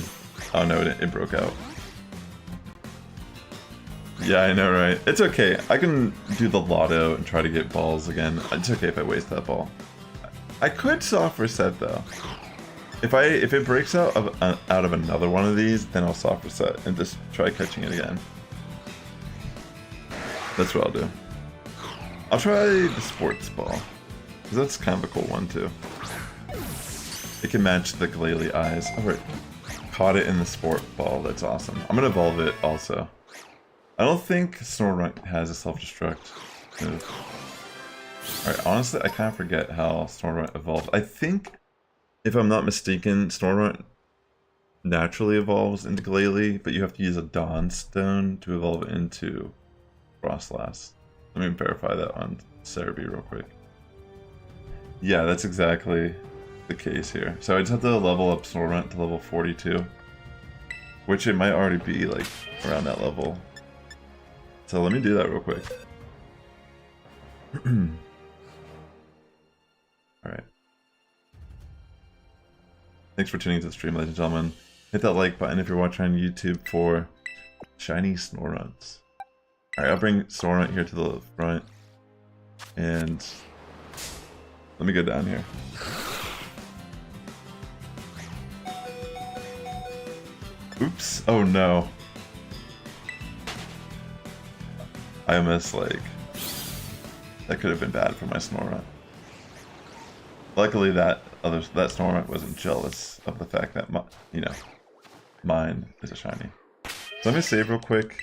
Oh no, it broke out. Yeah, I know, right? It's okay. I can do the Lotto and try to get balls again. It's okay if I waste that ball. I could soft reset though. If it breaks out of another one of these, then I'll soft reset and just try catching it again. That's what I'll do. I'll try the sports ball, because that's kind of a cool one too. It can match the Glalie eyes. Oh right, caught it in the sport ball. That's awesome. I'm gonna evolve it also. I don't think Snorunt has a self-destruct move. Alright, honestly, I kind of forget how Snorunt evolves. I think, if I'm not mistaken, Snorunt naturally evolves into Glalie, but you have to use a Dawn Stone to evolve it into Frostlass. Let me verify that on Cerebi real quick. Yeah, that's exactly the case here. So I just have to level up Snorunt to level 42, which it might already be like around that level. So let me do that real quick. Alright. Thanks for tuning into the stream, ladies and gentlemen. Hit that like button if you're watching on YouTube for Shiny Snorunts. Alright, I'll bring Snorunt here to the front. And let me go down here. Oops. Oh no. I almost like... That could have been bad for my Snorunt. Luckily that Snorunt wasn't jealous of the fact that mine is a shiny. So I'm gonna save real quick,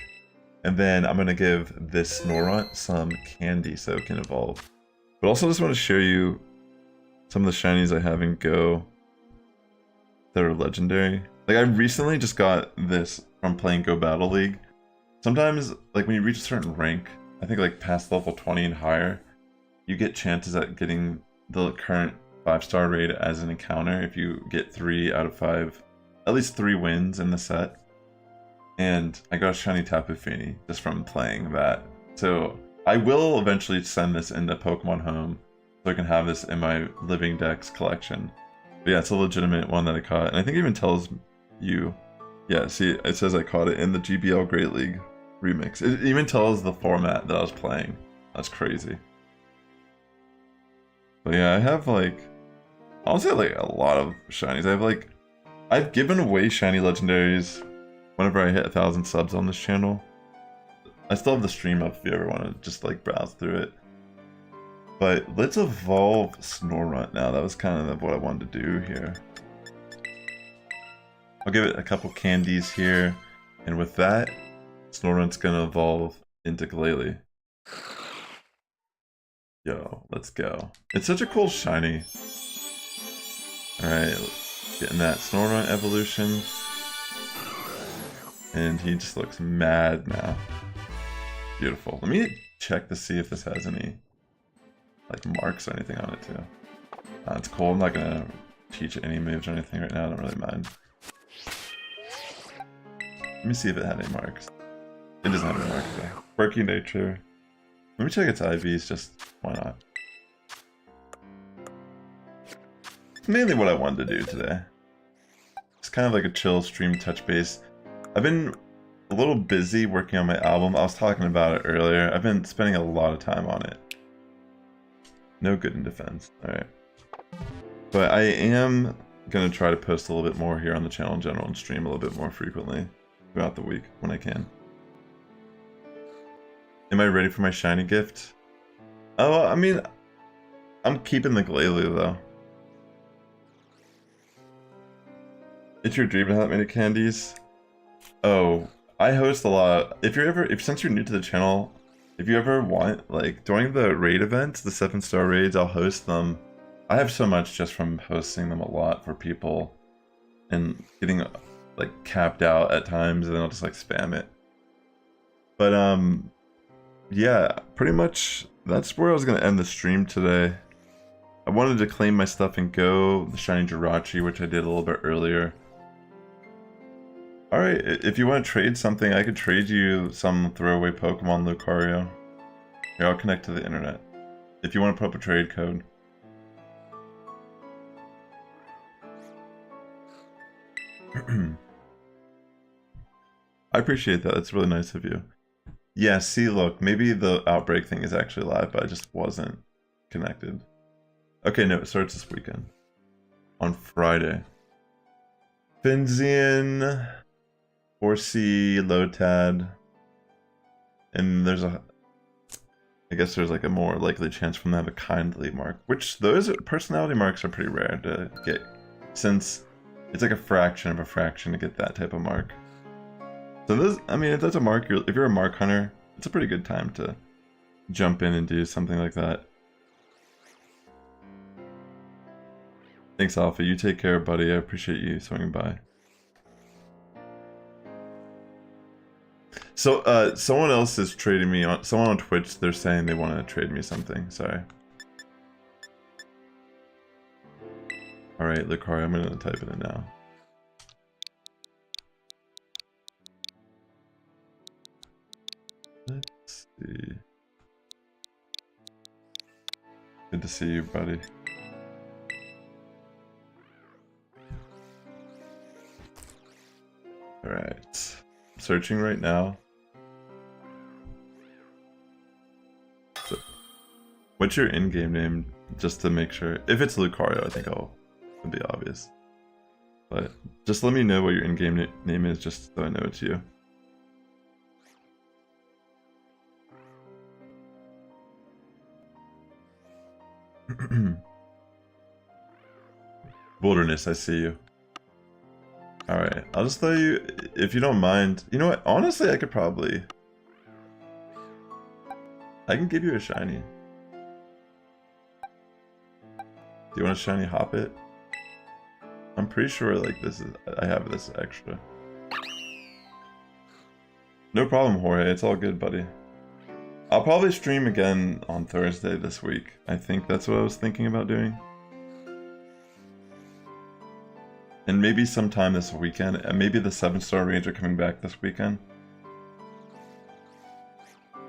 and then I'm gonna give this Snorunt some candy so it can evolve. But also just want to show you some of the shinies I have in Go that are legendary. Like, I recently just got this from playing Go Battle League. Sometimes, like, when you reach a certain rank, I think like past level 20 and higher, you get chances at getting the current 5-star raid as an encounter if you get 3 out of 5, at least 3 wins in the set. And I got a shiny Tapu Fini just from playing that. So I will eventually send this into Pokemon Home so I can have this in my Living Dex collection. But yeah, it's a legitimate one that I caught, and I think it even tells you. Yeah, see, it says I caught it in the GBL Great League remix. It even tells the format that I was playing. That's crazy. But yeah, I have like, honestly, like a lot of shinies. I've given away shiny legendaries whenever I hit 1,000 subs on this channel. I still have the stream up if you ever want to just like browse through it. But let's evolve Snorunt now. That was kind of what I wanted to do here. I'll give it a couple candies here, and with that, Snorunt's gonna evolve into Glalie. Yo, let's go. It's such a cool shiny. Alright, getting that Snorunt evolution. And he just looks mad now. Beautiful. Let me check to see if this has any like marks or anything on it too. It's cool. I'm not gonna teach it any moves or anything right now. I don't really mind. Let me see if it had any marks. It doesn't have any marks though. Quirky nature. Let me check its IVs, just why not? It's mainly what I wanted to do today. It's kind of like a chill stream touch base. I've been a little busy working on my album. I was talking about it earlier. I've been spending a lot of time on it. No good in defense. Alright. But I am going to try to post a little bit more here on the channel in general and stream a little bit more frequently throughout the week when I can. Am I ready for my shiny gift? Oh, I mean, I'm keeping the Glalie though. It's your dream to have that many candies? Oh, I host a lot. Since you're new to the channel, if you ever want, like, during the raid events, the 7-star raids, I'll host them. I have so much just from hosting them a lot for people and getting, like, capped out at times, and then I'll just, like, spam it. But, yeah, pretty much that's where I was going to end the stream today. I wanted to claim my stuff and go, the Shiny Jirachi, which I did a little bit earlier. Alright, if you want to trade something, I could trade you some throwaway Pokemon, Lucario. Here, I'll connect to the internet. If you want to put up a trade code. I appreciate that, it's really nice of you. Yeah, see, look, maybe the Outbreak thing is actually live, but I just wasn't connected. Okay, no, it starts this weekend. On Friday. Finzian, 4C, Lotad, and there's a... I guess there's like a more likely chance for them to have a kindly mark, which those personality marks are pretty rare to get, since it's like a fraction of a fraction to get that type of mark. So this, I mean, if that's a mark, if you're a mark hunter, it's a pretty good time to jump in and do something like that. Thanks, Alpha. You take care, buddy. I appreciate you swinging by. So, someone else is trading me on. Someone on Twitch, they're saying they want to trade me something. Sorry. Alright, Lucario, I'm going to type it in now. Let's see. Good to see you, buddy. Alright. Searching right now. So, what's your in-game name? Just to make sure. If it's Lucario, I think it'll be obvious. But just let me know what your in-game name is, just so I know it's you. Wilderness, I see you. Alright, I'll just tell you, if you don't mind. You know what, honestly, I could probably... I can give you a shiny. Do you want a shiny Hoppit? I'm pretty sure, like, this is... I have this extra. No problem, Jorge, it's all good, buddy. I'll probably stream again on Thursday this week. I think that's what I was thinking about doing. And maybe sometime this weekend, and maybe the 7-star range are coming back this weekend. Do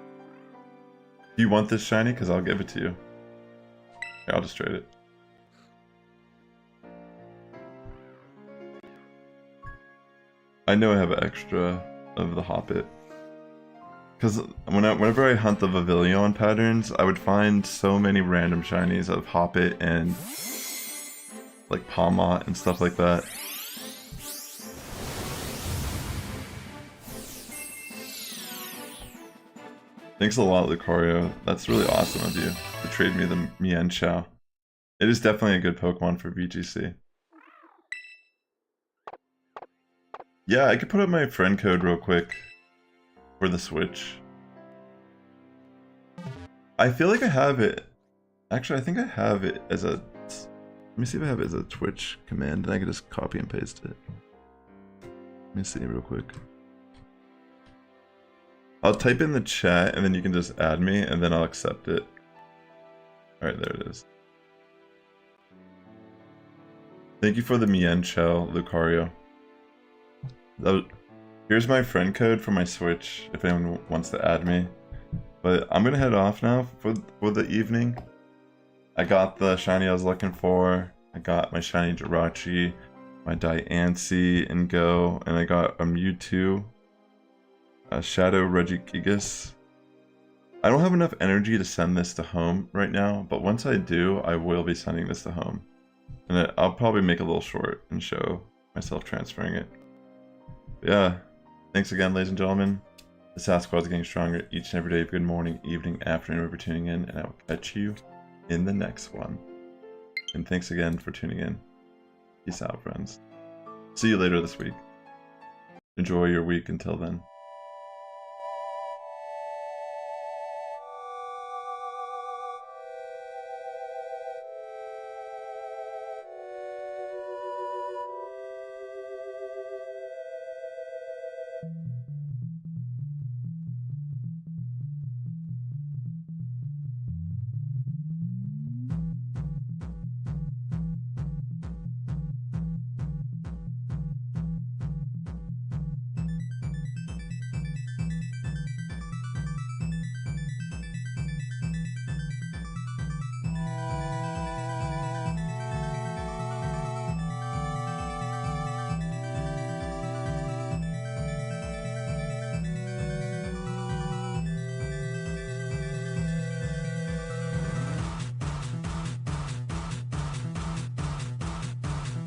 you want this shiny? Because I'll give it to you. Here, I'll just trade it. I know I have an extra of the Hoppit. Because whenever I hunt the Vivillon patterns, I would find so many random shinies of Hoppit and like Palmot and stuff like that. Thanks a lot, Lucario. That's really awesome of you to trade me the Mienshao. It is definitely a good Pokemon for VGC. Yeah, I could put up my friend code real quick for the Switch. I feel like I have it. Actually, I think I have it as a... Let me see if I have it as a Twitch command, and I can just copy and paste it. Let me see real quick. I'll type in the chat, and then you can just add me, and then I'll accept it. Alright, there it is. Thank you for the Mienshao, Lucario. Here's my friend code for my Switch, if anyone wants to add me. But I'm gonna head off now for the evening. I got the shiny I was looking for. I got my shiny Jirachi, my Diancie in Go, and I got a Mewtwo, a Shadow Regigigas. I don't have enough energy to send this to home right now, but once I do, I will be sending this to home. And I'll probably make a little short and show myself transferring it. But yeah, thanks again, ladies and gentlemen. The Sass Squad is getting stronger each and every day. Good morning, evening, afternoon for tuning in, and I will catch you in the next one. And thanks again for tuning in. Peace out, friends. See you later this week. Enjoy your week until then.